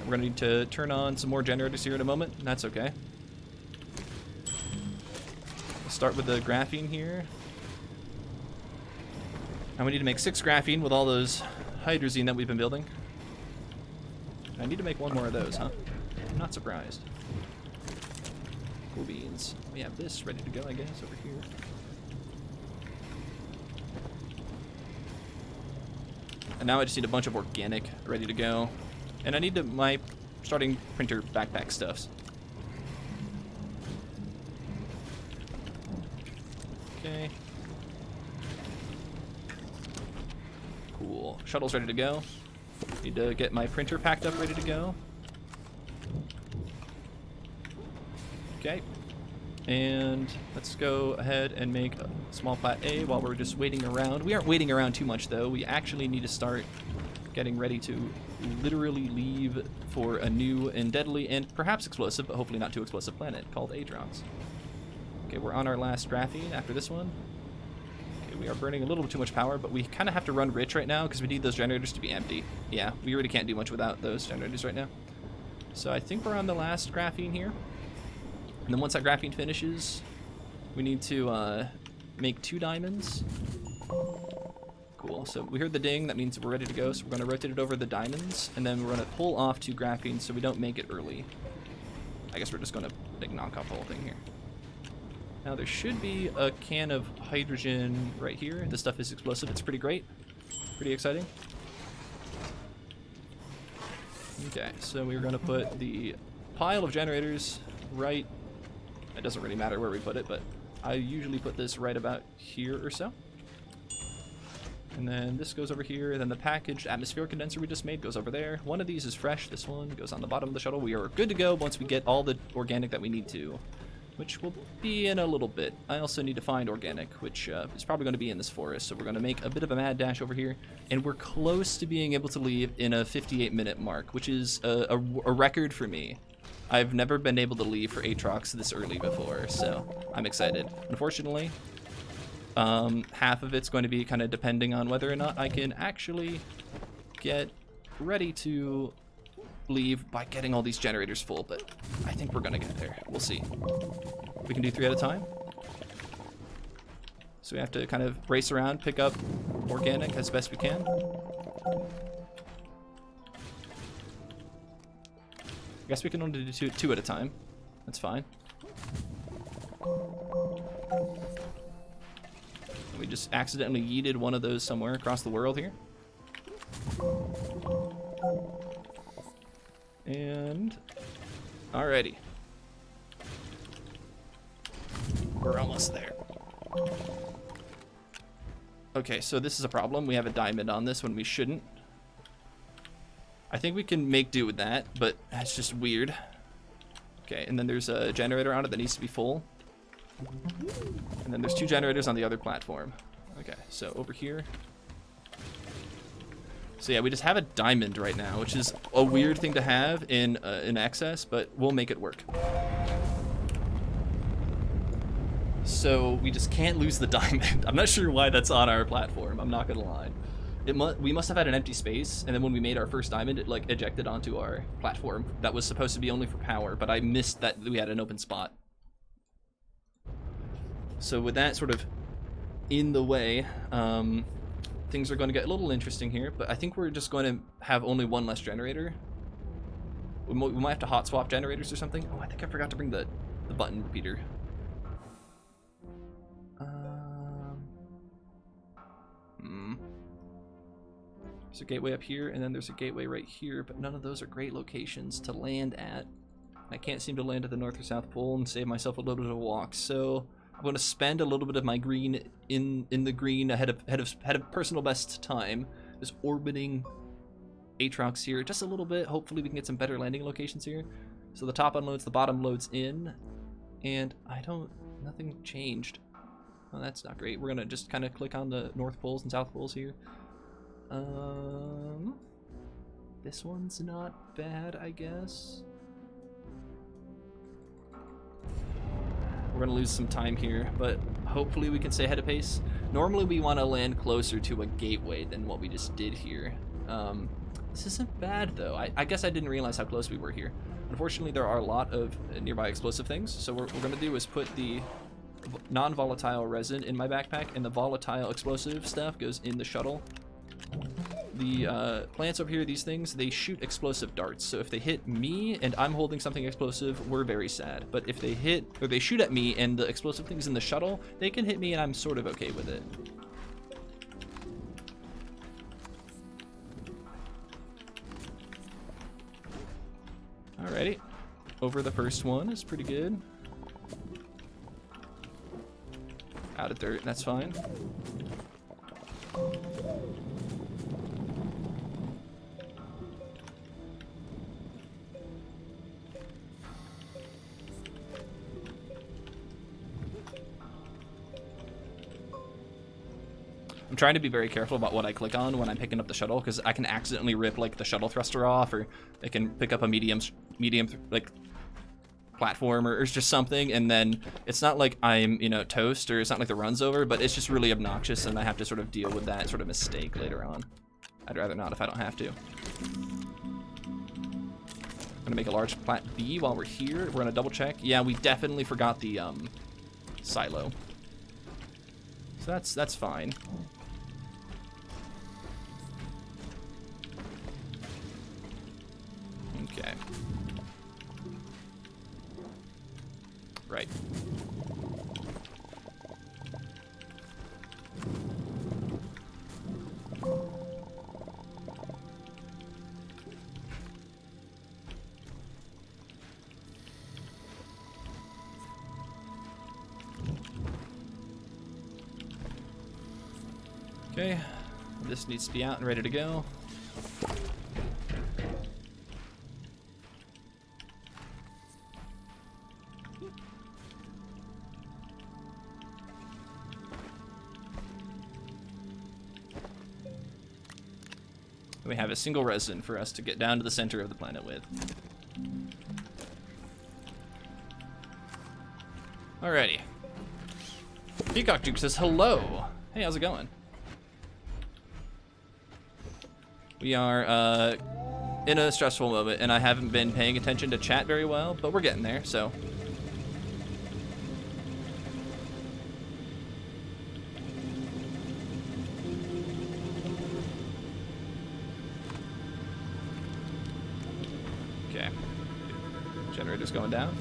We're going to need to turn on some more generators here in a moment. That's okay. We'll start with the graphene here. And we need to make 6 graphene with all those hydrazine that we've been building. I need to make 1 more of those, huh? I'm not surprised. Cool beans. We have this ready to go, I guess, over here. And now I just need a bunch of organic ready to go. And I need my starting printer backpack stuffs. Okay. Cool. Shuttle's ready to go. Need to get my printer packed up, ready to go. Okay. And let's go ahead and make a small plat A while we're just waiting around. We aren't waiting around too much, though. We actually need to start getting ready to literally leave for a new and deadly and perhaps explosive, but hopefully not too explosive planet called Aatrox. Okay, we're on our last graphene after this one. Okay, we are burning a little too much power, but we kind of have to run rich right now because we need those generators to be empty. Yeah, we really can't do much without those generators right now. So I think we're on the last graphene here. And then once that graphene finishes, we need to make 2 diamonds. Cool, so we heard the ding, that means we're ready to go, so we're going to rotate it over the diamonds, and then we're going to pull off 2 graphene so we don't make it early. I guess we're just going to like knock off the whole thing here. Now there should be a can of hydrogen right here. This stuff is explosive, it's pretty great, pretty exciting. Okay, so we're going to put the pile of generators right... It doesn't really matter where we put it, but I usually put this right about here or so. And then this goes over here, and then the packaged atmospheric condenser we just made goes over there. One of these is fresh, this one goes on the bottom of the shuttle. We are good to go once we get all the organic that we need to, which will be in a little bit. I also need to find organic, which is probably going to be in this forest, so we're going to make a bit of a mad dash over here, and we're close to being able to leave in a 58-minute mark, which is a record for me. I've never been able to leave for Aatrox this early before, so I'm excited. Unfortunately, half of it's going to be kind of depending on whether or not I can actually get ready to leave by getting all these generators full, but I think we're going to get there. We'll see. We can do 3 at a time. So we have to kind of race around, pick up organic as best we can. I guess we can only do 2 at a time. That's fine. We just accidentally yeeted one of those somewhere across the world here. And... alrighty. We're almost there. Okay, so this is a problem. We have a diamond on this when we shouldn't. I think we can make do with that, but that's just weird. Okay, and then there's a generator on it that needs to be full. And then there's 2 generators on the other platform. Okay, so over here. So yeah, we just have a diamond right now, which is a weird thing to have in excess, but we'll make it work. So we just can't lose the diamond. I'm not sure why that's on our platform, I'm not gonna lie. We must have had an empty space, and then when we made our first diamond, it like ejected onto our platform that was supposed to be only for power, but I missed that we had an open spot. So with that sort of in the way, things are going to get a little interesting here, but I think we're just going to have only 1 less generator. We might have to hot swap generators or something. Oh, I think I forgot to bring the button repeater. There's a gateway up here, and then there's a gateway right here, but none of those are great locations to land at. I can't seem to land at the North or South Pole and save myself a little bit of a walk, so I'm going to spend a little bit of my green in the green ahead of personal best time, just orbiting Aatrox here just a little bit. Hopefully we can get some better landing locations here. So the top unloads, the bottom loads in, and nothing changed. Oh, that's not great. We're gonna just kind of click on the North Poles and South Poles here. This one's not bad, I guess. We're gonna lose some time here, but hopefully we can stay ahead of pace. Normally we want to land closer to a gateway than what we just did here. This isn't bad though. I guess I didn't realize how close we were here. Unfortunately, there are a lot of nearby explosive things, so what we're gonna do is put the non-volatile resin in my backpack, and the volatile explosive stuff goes in the shuttle. The plants over here, these things, they shoot explosive darts, so if they hit me and I'm holding something explosive, we're very sad. But if they shoot at me and the explosive thing's in the shuttle, they can hit me and I'm sort of okay with it. Alrighty, over the first one is pretty good. Out of dirt, that's fine. I'm trying to be very careful about what I click on when I'm picking up the shuttle, because I can accidentally rip like the shuttle thruster off, or I can pick up a medium like platform or just something, and then it's not like I'm, you know, toast, or it's not like the run's over, but it's just really obnoxious and I have to sort of deal with that sort of mistake later on. I'd rather not if I don't have to. I'm gonna make a large plat B while we're here. We're gonna double check. Yeah, we definitely forgot the silo. So that's fine. Okay. Right. Okay, this needs to be out and ready to go. We have a single resin for us to get down to the center of the planet with. Alrighty. Peacock Duke says hello. Hey, how's it going? We are in a stressful moment, and I haven't been paying attention to chat very well, but we're getting there, so. Okay. Generator's going down.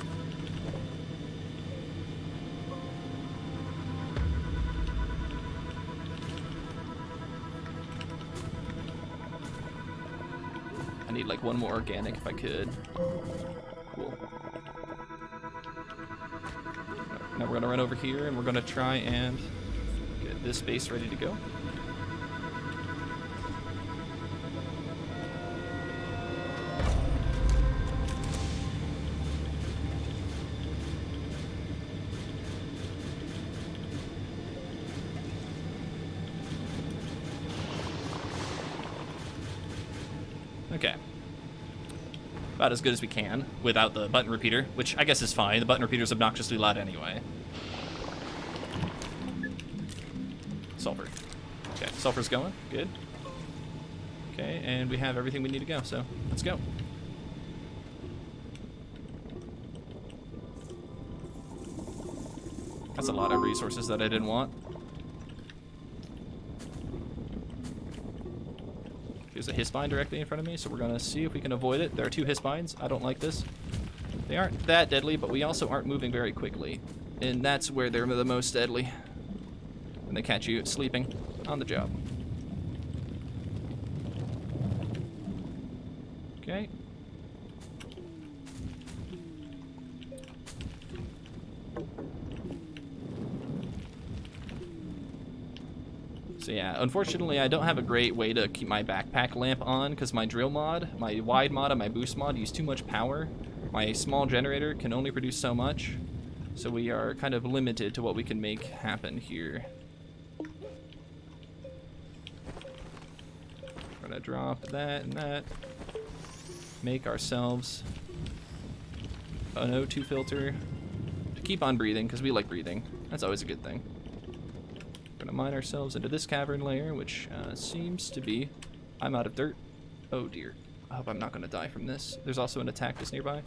I need like one more organic if I could. Cool. Now we're gonna run over here and we're gonna try and get this base ready to go. Okay. About as good as we can without the button repeater, which I guess is fine. The button repeater's obnoxiously loud anyway. Sulfur. Okay, sulfur's going. Good. Okay, and we have everything we need to go, so let's go. That's a lot of resources that I didn't want. There's a Hisspine directly in front of me, so we're gonna see if we can avoid it. There are two Hisspines. I don't like this. They aren't that deadly, but we also aren't moving very quickly. And that's where they're the most deadly. When they catch you sleeping on the job. Okay. So yeah, unfortunately I don't have a great way to keep my backpack lamp on because my drill mod, my wide mod, and my boost mod use too much power. My small generator can only produce so much, so we are kind of limited to what we can make happen here. We're gonna drop that and that. Make ourselves an O2 filter to keep on breathing because we like breathing. That's always a good thing. We're gonna mine ourselves into this cavern layer, which seems to be... I'm out of dirt. Oh dear. I hope I'm not gonna die from this. There's also an attack just nearby.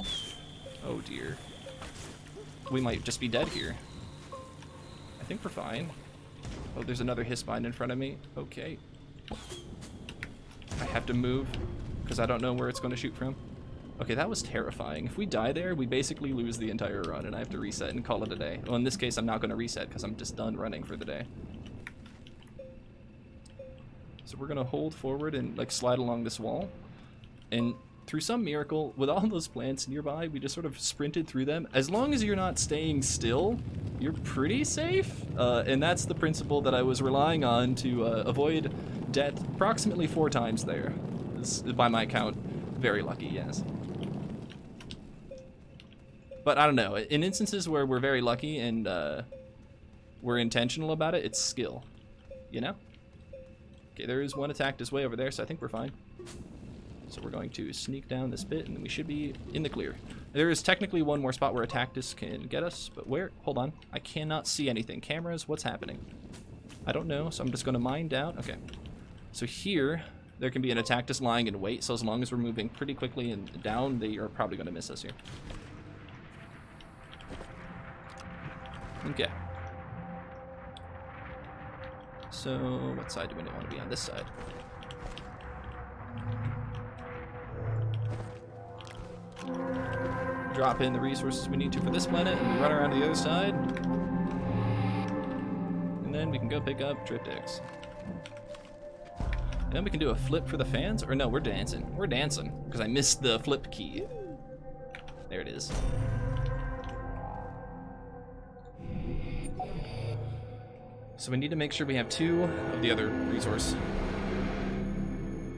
Oh dear. We might just be dead here. I think we're fine. Oh, there's another Hispine in front of me. Okay. I have to move because I don't know where it's going to shoot from. Okay, that was terrifying. If we die there, we basically lose the entire run and I have to reset and call it a day. Well, in this case, I'm not going to reset because I'm just done running for the day. So we're going to hold forward and like slide along this wall. And through some miracle, with all those plants nearby, we just sort of sprinted through them. As long as you're not staying still, you're pretty safe. And that's the principle that I was relying on to avoid death approximately 4 times there. This, by my count, very lucky, yes. But I don't know, in instances where we're very lucky and we're intentional about it, it's skill, you know? Okay, there is one attack this way over there, so I think we're fine. So we're going to sneak down this bit, and then we should be in the clear. There is technically one more spot where a Tactus can get us, but where? Hold on. I cannot see anything. Cameras, what's happening? I don't know, so I'm just going to mine down. Okay. So here, there can be an Tactus lying in wait, so as long as we're moving pretty quickly and down, they are probably going to miss us here. Okay. So, what side do we want to be on? This side. Drop in the resources we need to for this planet, and we run around to the other side. And then we can go pick up triptychs. And then we can do a flip for the fans, or no, we're dancing. We're dancing, because I missed the flip key. There it is. So we need to make sure we have 2 of the other resource.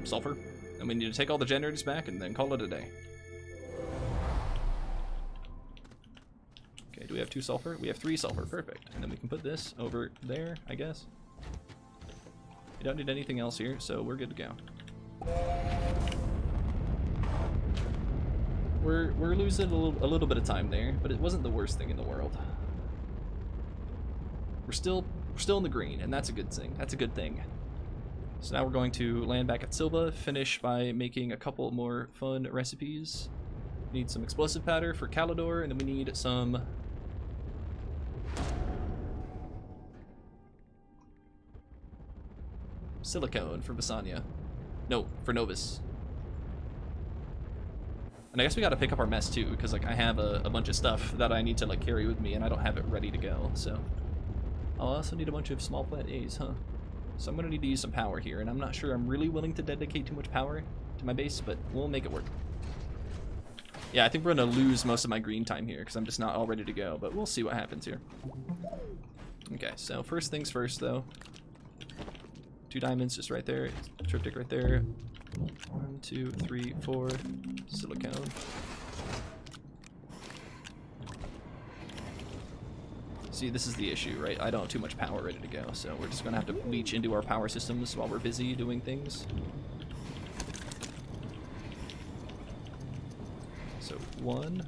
Sulfur. And we need to take all the generators back and then call it a day. Okay, do we have 2 sulfur? We have 3 sulfur, perfect. And then we can put this over there, I guess. We don't need anything else here, so we're good to go. We're losing a little bit of time there, but it wasn't the worst thing in the world. We're still in the green, and that's a good thing. That's a good thing. So now we're going to land back at Silva, finish by making a couple more fun recipes. We need some explosive powder for Calidor, and then we need some silicone for Basania. No, for Novus. And I guess we gotta pick up our mess too, because like I have a bunch of stuff that I need to like carry with me, and I don't have it ready to go, so. I'll also need a bunch of small plant A's, huh? So I'm gonna need to use some power here, and I'm not sure I'm really willing to dedicate too much power to my base, but we'll make it work. Yeah, I think we're gonna lose most of my green time here, because I'm just not all ready to go, but we'll see what happens here. Okay, so first things first though. 2 diamonds just right there, triptych right there. 1, 2, 3, 4, silicone. See, this is the issue, right? I don't have too much power ready to go, so we're just gonna have to leech into our power systems while we're busy doing things. So 1.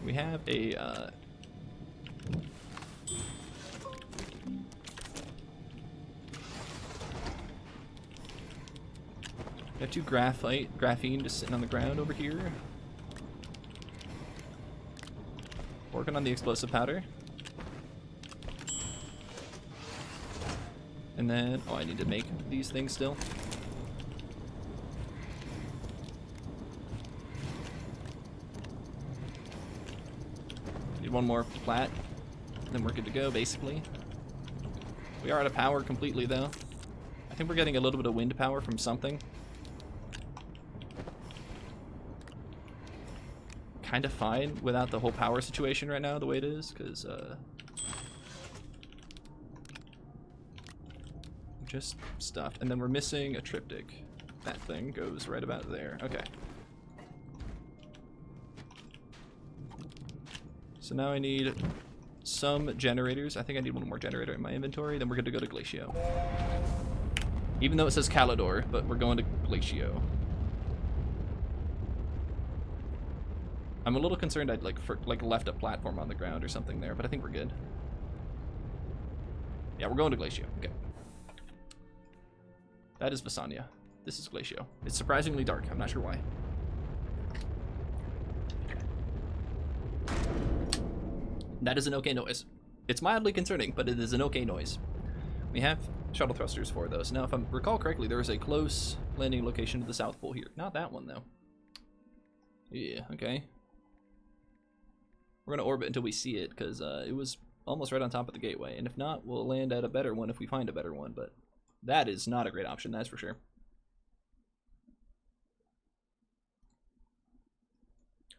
We have a we have 2 graphene just sitting on the ground over here. Working on the explosive powder. And then, oh, I need to make these things still. Need 1 more plat, then we're good to go, basically. We are out of power completely, though. I think we're getting a little bit of wind power from something. kind of fine without the whole power situation right now the way it is, because just stuffed. And then we're missing a triptych. That thing goes right about there. Okay. So now I need some generators. I think I need one more generator in my inventory. Then we're going to go to Glacio. Even though it says Calidor, but we're going to Glacio. I'm a little concerned I'd left a platform on the ground or something there, but I think we're good. Yeah, we're going to Glacio. Okay. That is Visanya. This is Glacio. It's surprisingly dark. I'm not sure why. That is an okay noise. It's mildly concerning, but it is an okay noise. We have shuttle thrusters for those. Now, if I recall correctly, there is a close landing location to the South Pole here. Not that one, though. Yeah, okay. We're going to orbit until we see it, because it was almost right on top of the gateway. And if not, we'll land at a better one if we find a better one. But that is not a great option, that's for sure.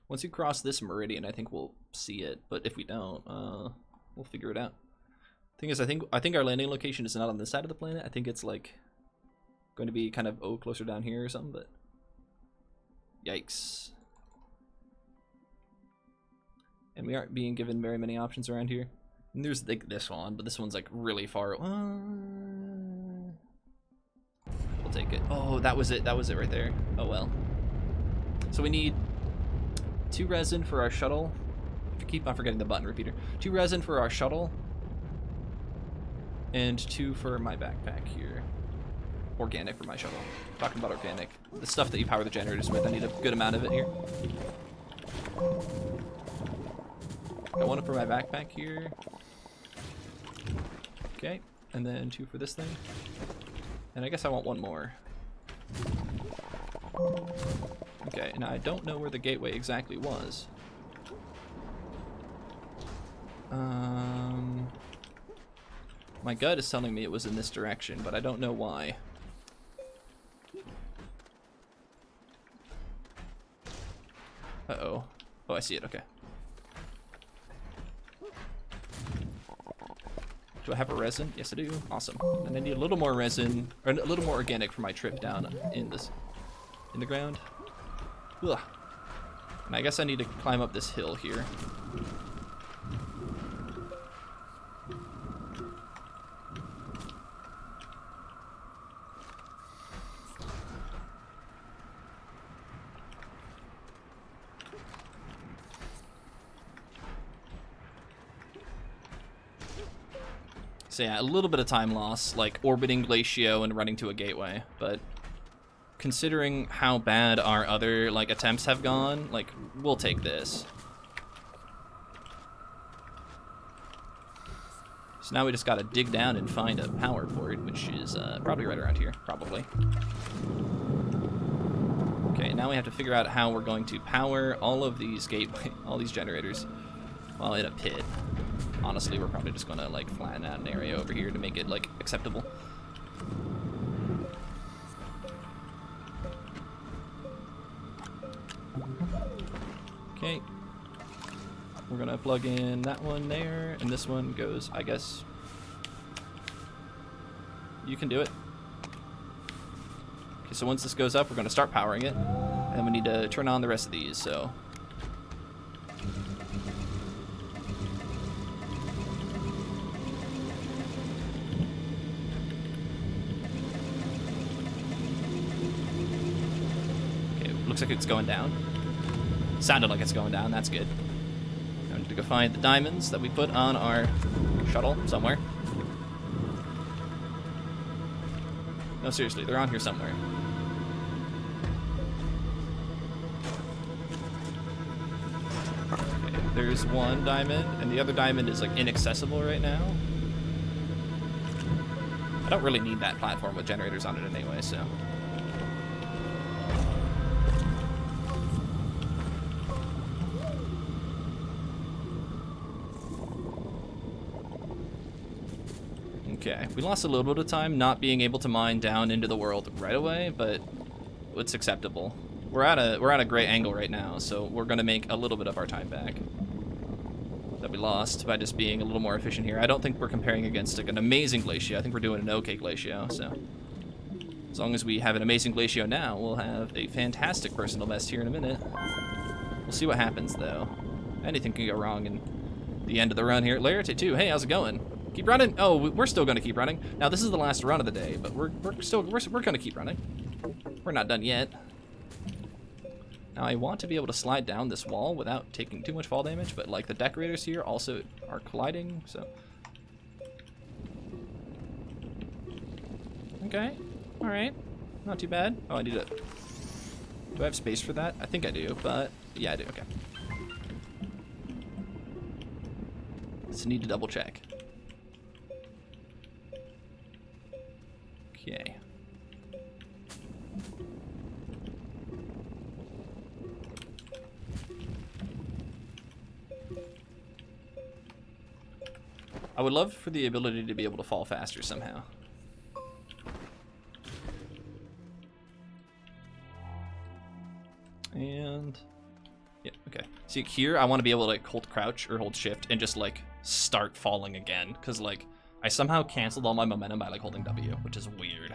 Once we cross this meridian, I think we'll see it. But if we don't, we'll figure it out. Thing is, I think our landing location is not on this side of the planet. I think it's like going to be kind of closer down here or something. But yikes! And we aren't being given very many options around here. And there's like this one, but this one's like really far. We'll take it. Oh, that was it. That was it right there. Oh well. So we need 2 resin for our shuttle. I keep on forgetting the button repeater. 2 resin for our shuttle. And 2 for my backpack here. Organic for my shuttle. Talking about organic. The stuff that you power the generators with. I need a good amount of it here. Got 1 for my backpack here. Okay. And then 2 for this thing. And I guess I want 1 more. Okay, and I don't know where the gateway exactly was. My gut is telling me it was in this direction, but I don't know why. Uh-oh. Oh, I see it, okay. Do I have a resin? Yes, I do. Awesome. And I need a little more resin, or a little more organic for my trip down in the ground. Ugh. And I guess I need to climb up this hill here. So yeah, a little bit of time loss, like orbiting Glacio and running to a gateway, but considering how bad our other like attempts have gone, like we'll take this. So now we just gotta dig down and find a power port, which is probably right around here, probably. Okay, now we have to figure out how we're going to power all of these all these generators while in a pit. Honestly, we're probably just gonna like flatten out an area over here to make it like acceptable. Okay. We're gonna plug in that one there, and this one goes, I guess. You can do it. Okay, so once this goes up, we're gonna start powering it. And we need to turn on the rest of these, so. Looks like it's going down. Sounded like it's going down, that's good. Now we need to go find the diamonds that we put on our shuttle somewhere. No, seriously, they're on here somewhere. Okay, there's 1 diamond, and the other diamond is like inaccessible right now. I don't really need that platform with generators on it anyway, so. Okay, we lost a little bit of time not being able to mine down into the world right away, but it's acceptable. we're at a great angle right now, so we're gonna make a little bit of our time back that we lost by just being a little more efficient here. I don't think we're comparing against like an amazing Glacio. I think we're doing an okay Glacio, so as long as we have an amazing Glacio now, we'll have a fantastic personal best here in a minute. We'll see what happens though. Anything can go wrong in the end of the run here. Laerte too. Hey, how's it going? Keep running. Oh, we're still gonna keep running. Now this is the last run of the day, but we're gonna keep running. We're not done yet. Now I want to be able to slide down this wall without taking too much fall damage, but like the decorators here also are colliding, so. Okay, all right, not too bad. Oh, I need to, do I have space for that? I think I do, but yeah, I do, okay. Just need to double check. Okay. I would love for the ability to be able to fall faster somehow. And yeah, okay. See here, I want to be able to like hold crouch or hold shift and just like start falling again, because like I somehow canceled all my momentum by like holding W, which is weird.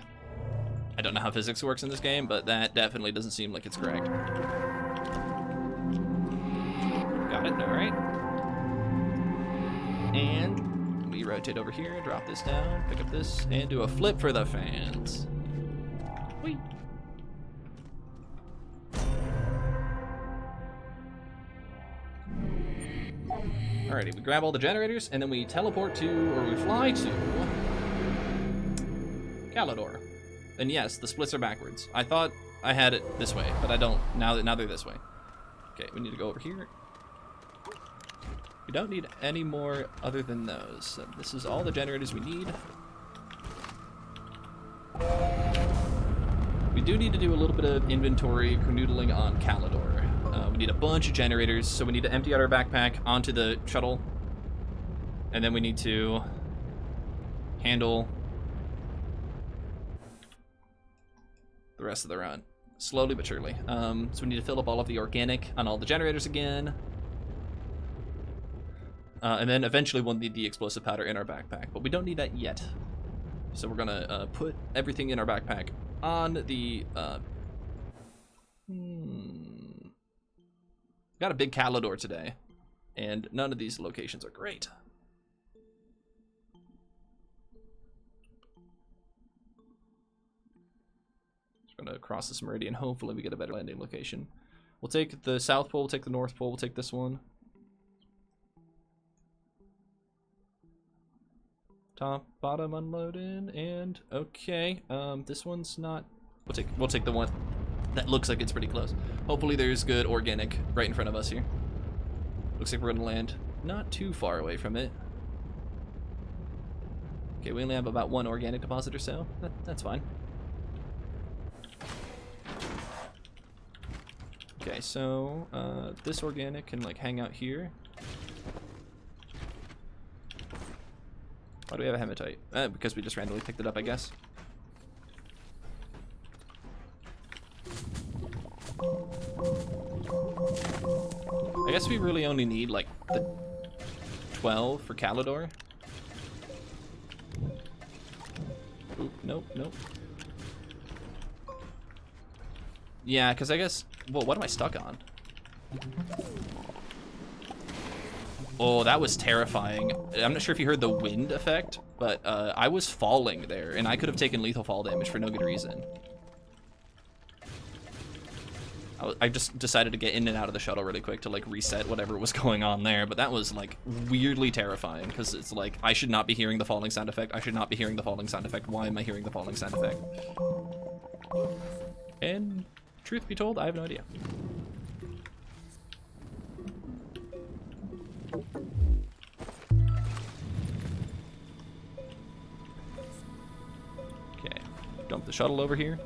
I don't know how physics works in this game, but that definitely doesn't seem like it's correct. Got it, all right. And we rotate over here, drop this down, pick up this, and do a flip for the fans. Whee! Alrighty, we grab all the generators, and then we teleport to, or we fly to, Calidor. And yes, the splits are backwards. I thought I had it this way, but I don't, now they're this way. Okay, we need to go over here. We don't need any more other than those. So this is all the generators we need. We do need to do a little bit of inventory canoodling on Calidor. We need a bunch of generators, so we need to empty out our backpack onto the shuttle. And then we need to handle the rest of the run. Slowly but surely. So we need to fill up all of the organic on all the generators again. And then eventually we'll need the explosive powder in our backpack, but we don't need that yet. So we're gonna put everything in our backpack on the, Got a big Calidor today, and none of these locations are great. Just gonna cross this meridian, hopefully we get a better landing location. We'll take the South Pole, we'll take the North Pole, we'll take this one. Top, bottom, unloading, and okay. This one's not. We'll take the one that looks like it's pretty close. Hopefully there's good organic right in front of us here. Looks like we're gonna land not too far away from it. Okay, we only have about one organic deposit or so. That's fine. Okay, so this organic can like hang out here. Why do we have a hematite? Because we just randomly picked it up, I guess. I guess we really only need like the 12 for Calidor. Oop, nope, nope. Yeah, because I guess, well, what am I stuck on? Oh, that was terrifying. I'm not sure if you heard the wind effect, but I was falling there, and I could have taken lethal fall damage for no good reason. I just decided to get in and out of the shuttle really quick to like reset whatever was going on there, but that was like weirdly terrifying, because it's like, I should not be hearing the falling sound effect. I should not be hearing the falling sound effect. Why am I hearing the falling sound effect? And truth be told, I have no idea. Okay, dump the shuttle over here.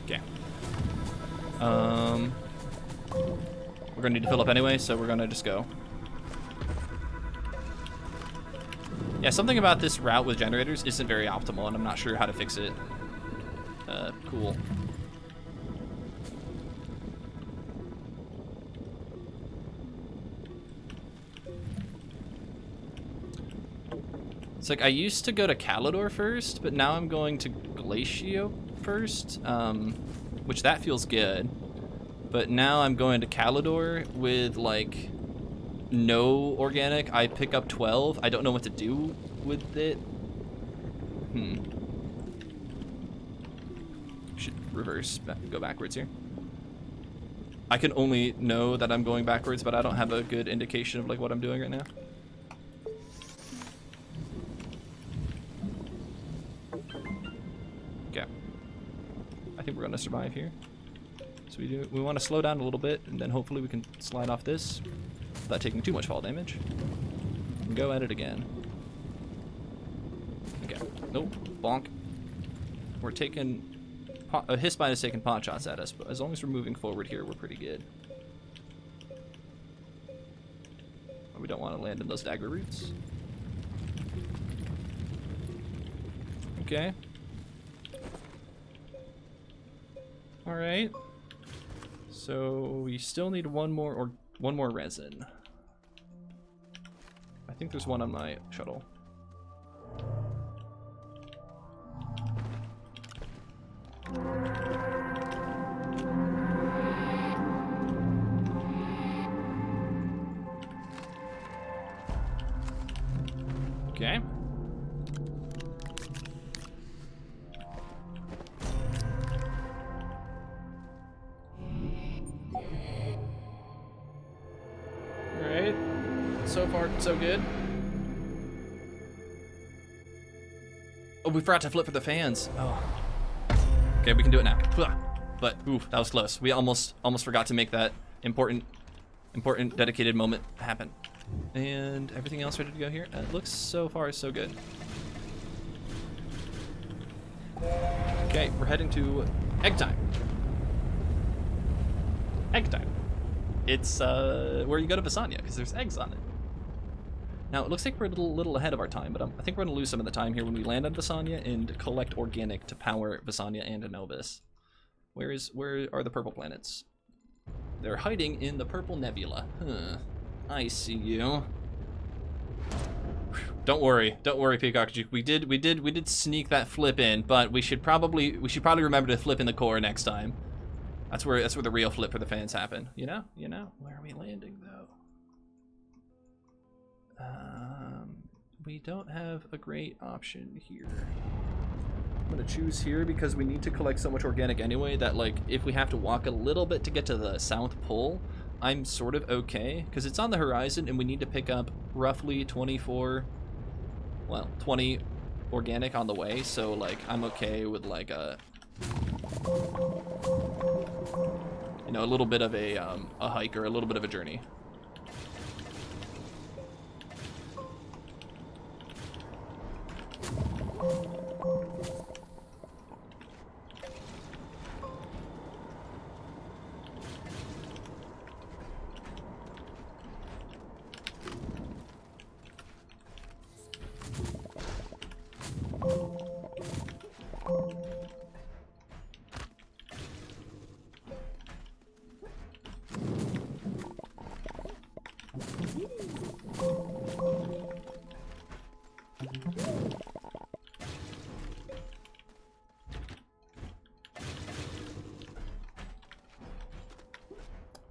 Okay. We're gonna need to fill up anyway, so we're gonna just go. Yeah, something about this route with generators isn't very optimal, and I'm not sure how to fix it. Cool. It's like I used to go to Calidor first, but now I'm going to Glacio first, which that feels good. But now I'm going to Calidor with like no organic. I pick up 12. I don't know what to do with it. Should reverse, go backwards here. I can only know that I'm going backwards, but I don't have a good indication of like what I'm doing right now. Okay. I think we're gonna survive here. So we want to slow down a little bit, and then hopefully we can slide off this without taking too much fall damage. And go at it again. Okay. Nope. Bonk. We're taking... Hisspine is taking pot shots at us, but as long as we're moving forward here, we're pretty good. We don't want to land in those dagger roots. Okay. Alright. So we still need one more resin. I think there's one on my shuttle. Okay. Alright. So far, so good. Oh, we forgot to flip for the fans. Oh. Okay, we can do it now. But, oof, that was close. We almost forgot to make that important dedicated moment happen. And everything else ready to go here? It looks so far so good. Okay, we're heading to egg time. Egg time. It's where you go to Visanya, because there's eggs on it. Now, it looks like we're a little ahead of our time, but I think we're going to lose some of the time here when we land on Visanya and collect organic to power Visanya and Novus. Where are the purple planets? They're hiding in the purple nebula. Huh. I see you. Don't worry, Peacock. We did sneak that flip in, but we should probably remember to flip in the core next time. That's where the real flip for the fans happen. You know? Where are we landing though? We don't have a great option here. I'm gonna choose here because we need to collect so much organic anyway that like if we have to walk a little bit to get to the South Pole, I'm sort of okay because it's on the horizon and we need to pick up roughly 20 organic on the way. So like I'm okay with like a little bit of a hike or a little bit of a journey.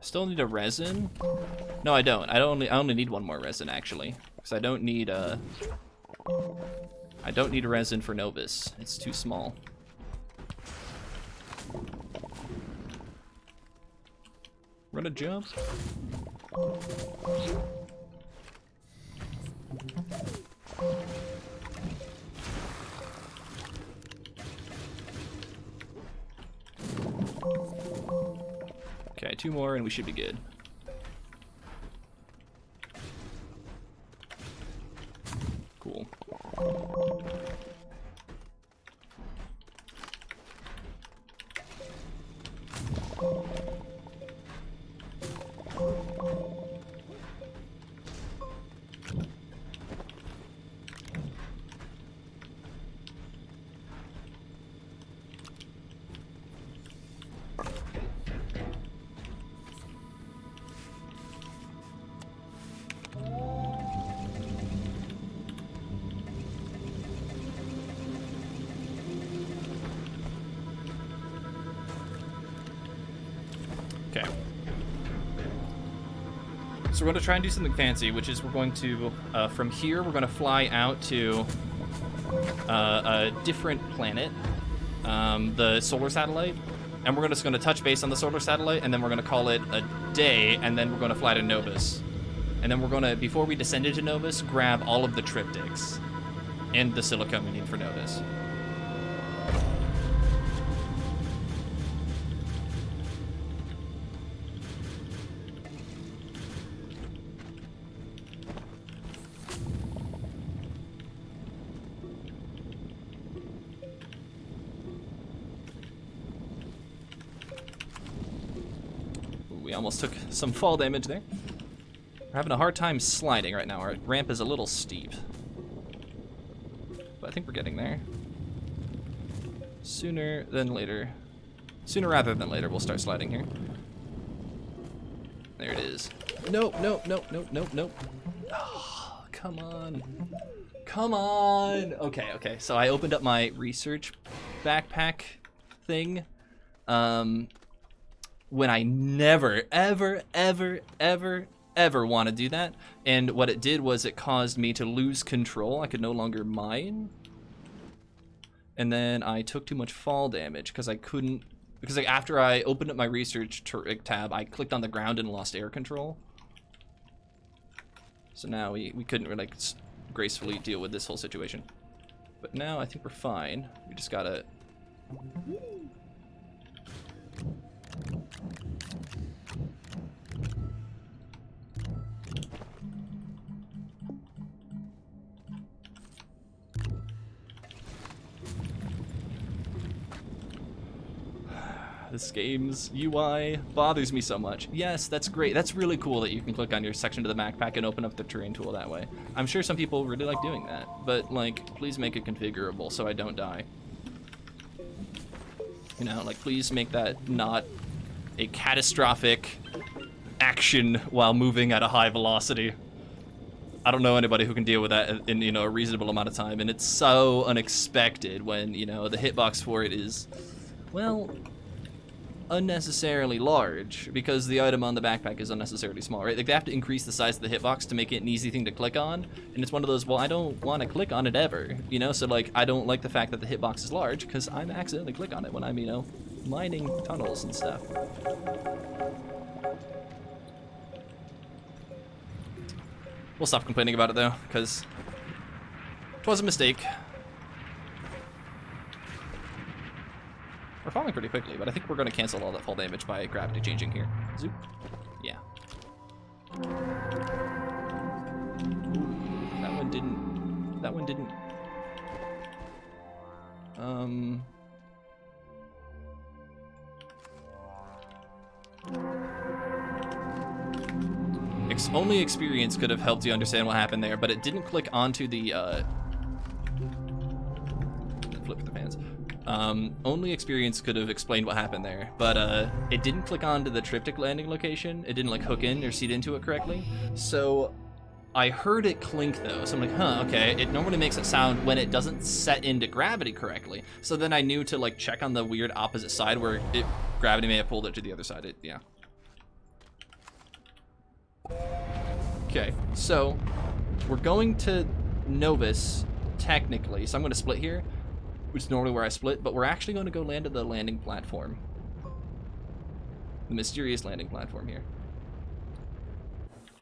Still need a resin? No, I don't. I only need one more resin actually, because I don't need a resin for Novus. It's too small. Run a jump. Okay, 2 more and we should be good. cool. Okay. So we're going to try and do something fancy, which is we're going to, from here, we're going to fly out to a different planet, the solar satellite, and we're just going to touch base on the solar satellite, and then we're going to call it a day, and then we're going to fly to Novus. And then we're going to, before we descend into Novus, grab all of the triptychs and the silicone we need for Novus. We almost took some fall damage there. We're having a hard time sliding right now. Our ramp is a little steep. But I think we're getting there. Sooner than later. Sooner rather than later, we'll start sliding here. There it is. Nope, nope, nope, nope, nope, nope. Oh, come on. Come on. Okay, okay. So I opened up my research backpack thing. When I never, ever, ever, ever, ever want to do that. And what it did was it caused me to lose control. I could no longer mine. And then I took too much fall damage because I couldn't, because like after I opened up my research tab, I clicked on the ground and lost air control. So now we couldn't really like gracefully deal with this whole situation. But now I think we're fine. We just gotta... This game's UI bothers me so much. Yes, that's great. That's really cool that you can click on your section to the backpack and open up the terrain tool that way. I'm sure some people really like doing that, but like, please make it configurable so I don't die. You know, like, please make that not a catastrophic action while moving at a high velocity. I don't know anybody who can deal with that in, you know, a reasonable amount of time, and it's so unexpected when, you know, the hitbox for it is, well, unnecessarily large because the item on the backpack is unnecessarily small, right? Like they have to increase the size of the hitbox to make it an easy thing to click on, and it's one of those, well, I don't want to click on it ever, you know? So like, I don't like the fact that the hitbox is large because I'm accidentally click on it when I'm, you know, mining tunnels and stuff. We'll stop complaining about it though, because it was a mistake. We're falling pretty quickly, but I think we're going to cancel all that fall damage by gravity changing here. Zoop. Yeah. That one didn't... That one didn't... Only experience could have helped you understand what happened there, but it didn't click onto the, flip for the fans. Only experience could have explained what happened there, but it didn't click onto the triptych landing location. It didn't like hook in or seed into it correctly. So I heard it clink though, so I'm like, huh, okay. It normally makes it sound when it doesn't set into gravity correctly. So then I knew to like check on the weird opposite side where gravity may have pulled it to the other side. Yeah. Okay, so we're going to Novus technically, so I'm going to split here, which is normally where I split, but we're actually going to go land at the landing platform. The mysterious landing platform here.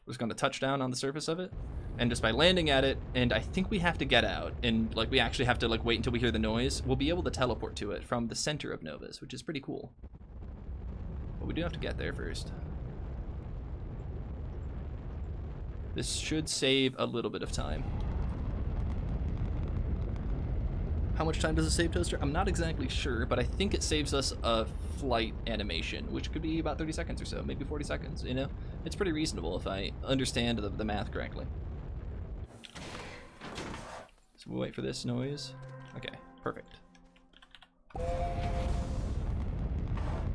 We're just going to touch down on the surface of it, and just by landing at it, and I think we have to get out, and like we actually have to like wait until we hear the noise, we'll be able to teleport to it from the center of Novus, which is pretty cool. But we do have to get there first. This should save a little bit of time. How much time does it save, Toaster? I'm not exactly sure, but I think it saves us a flight animation, which could be about 30 seconds or so, maybe 40 seconds, you know? It's pretty reasonable if I understand the math correctly. So we'll wait for this noise. Okay, perfect.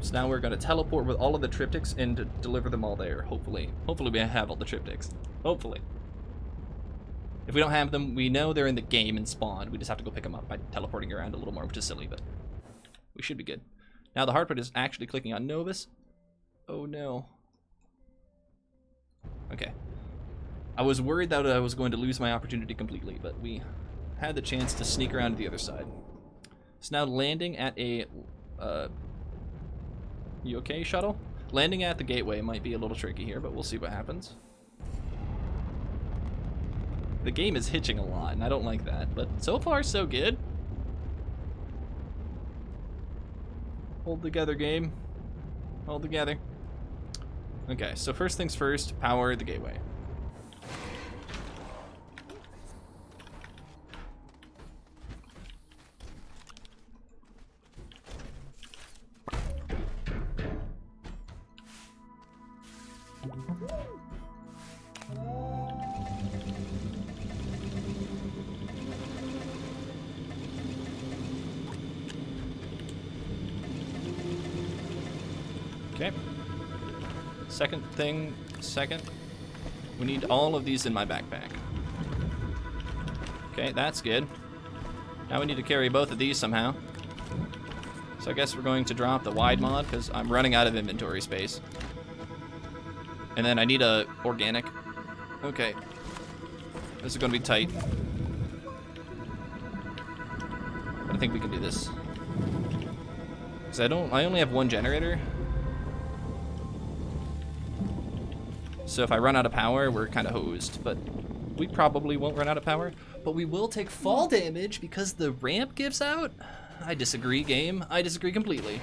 So now we're gonna teleport with all of the triptychs and to deliver them all there, hopefully. Hopefully we have all the triptychs. Hopefully. If we don't have them, we know they're in the game and spawned. We just have to go pick them up by teleporting around a little more, which is silly, but we should be good. Now the hard part is actually clicking on Novus. Oh no. Okay. I was worried that I was going to lose my opportunity completely, but we had the chance to sneak around to the other side. So now landing at a, you okay, shuttle? Landing at the gateway might be a little tricky here, but we'll see what happens. The game is hitching a lot, and I don't like that, but so far, so good. Hold together, game. Hold together. Okay, so first things first, power the gateway. Okay. Second, we need all of these in my backpack. Okay, that's good. Now we need to carry both of these somehow. So I guess we're going to drop the wide mod because I'm running out of inventory space. And then I need a organic. Okay. This is gonna be tight. But I think we can do this. Because I only have one generator. So if I run out of power, we're kind of hosed, but we probably won't run out of power. But we will take fall damage because the ramp gives out? I disagree, game. I disagree completely.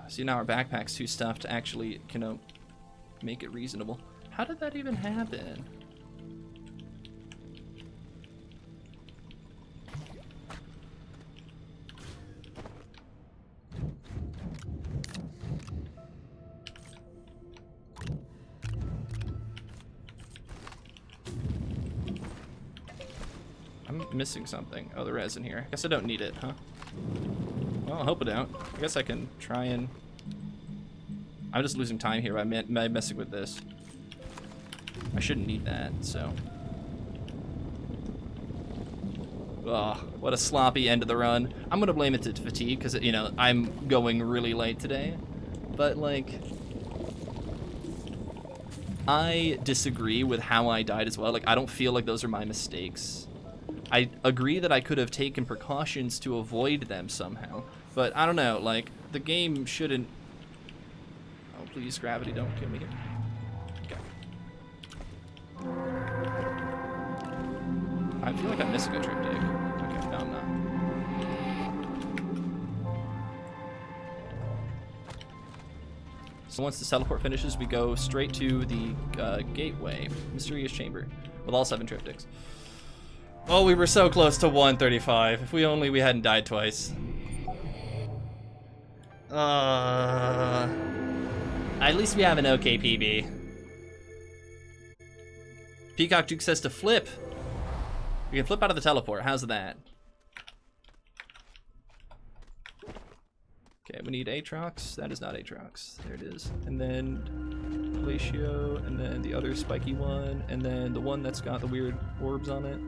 See, now our backpack's too stuffed to actually, you know, make it reasonable. How did that even happen? I'm missing something. Oh, the resin here. I guess I don't need it, huh? Well, I hope I don't. I guess I can try and... I'm just losing time here by messing with this. I shouldn't need that, so... Ugh, what a sloppy end of the run. I'm gonna blame it to fatigue, because, you know, I'm going really late today. But, like... I disagree with how I died as well. Like, I don't feel like those are my mistakes. I agree that I could have taken precautions to avoid them somehow, but I don't know, like, the game shouldn't... Oh, please, gravity, don't kill me here. Okay. I feel like I'm missing a triptych. Okay, no, I'm not. So once the teleport finishes, we go straight to the gateway, mysterious chamber, with all 7 triptychs. Oh, we were so close to 135. If we hadn't died twice. At least we have an okay PB. Peacock Duke says to flip. We can flip out of the teleport. How's that? Okay, we need Aatrox. That is not Aatrox. There it is. And then Glacio, and then the other spiky one, and then the one that's got the weird orbs on it.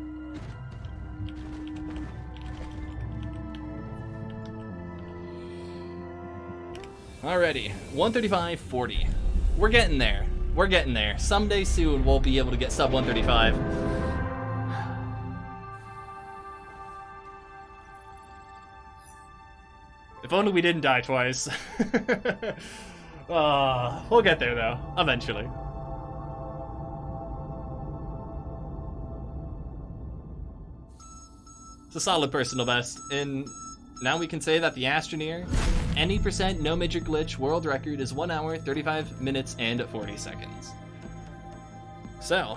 Alrighty, 135.40. We're getting there. We're getting there. Someday soon we'll be able to get sub 135. If only we didn't die twice. We'll get there though, eventually. It's a solid personal best, and now we can say that the Astroneer, any percent no major glitch world record is 1 hour, 35 minutes, and 40 seconds. So,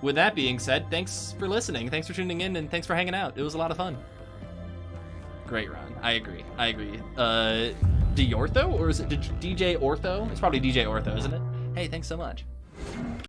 with that being said, thanks for listening. Thanks for tuning in, and thanks for hanging out. It was a lot of fun. Great run. I agree. Diortho, or is it DJ Ortho? It's probably DJ Ortho, isn't it? Hey, thanks so much.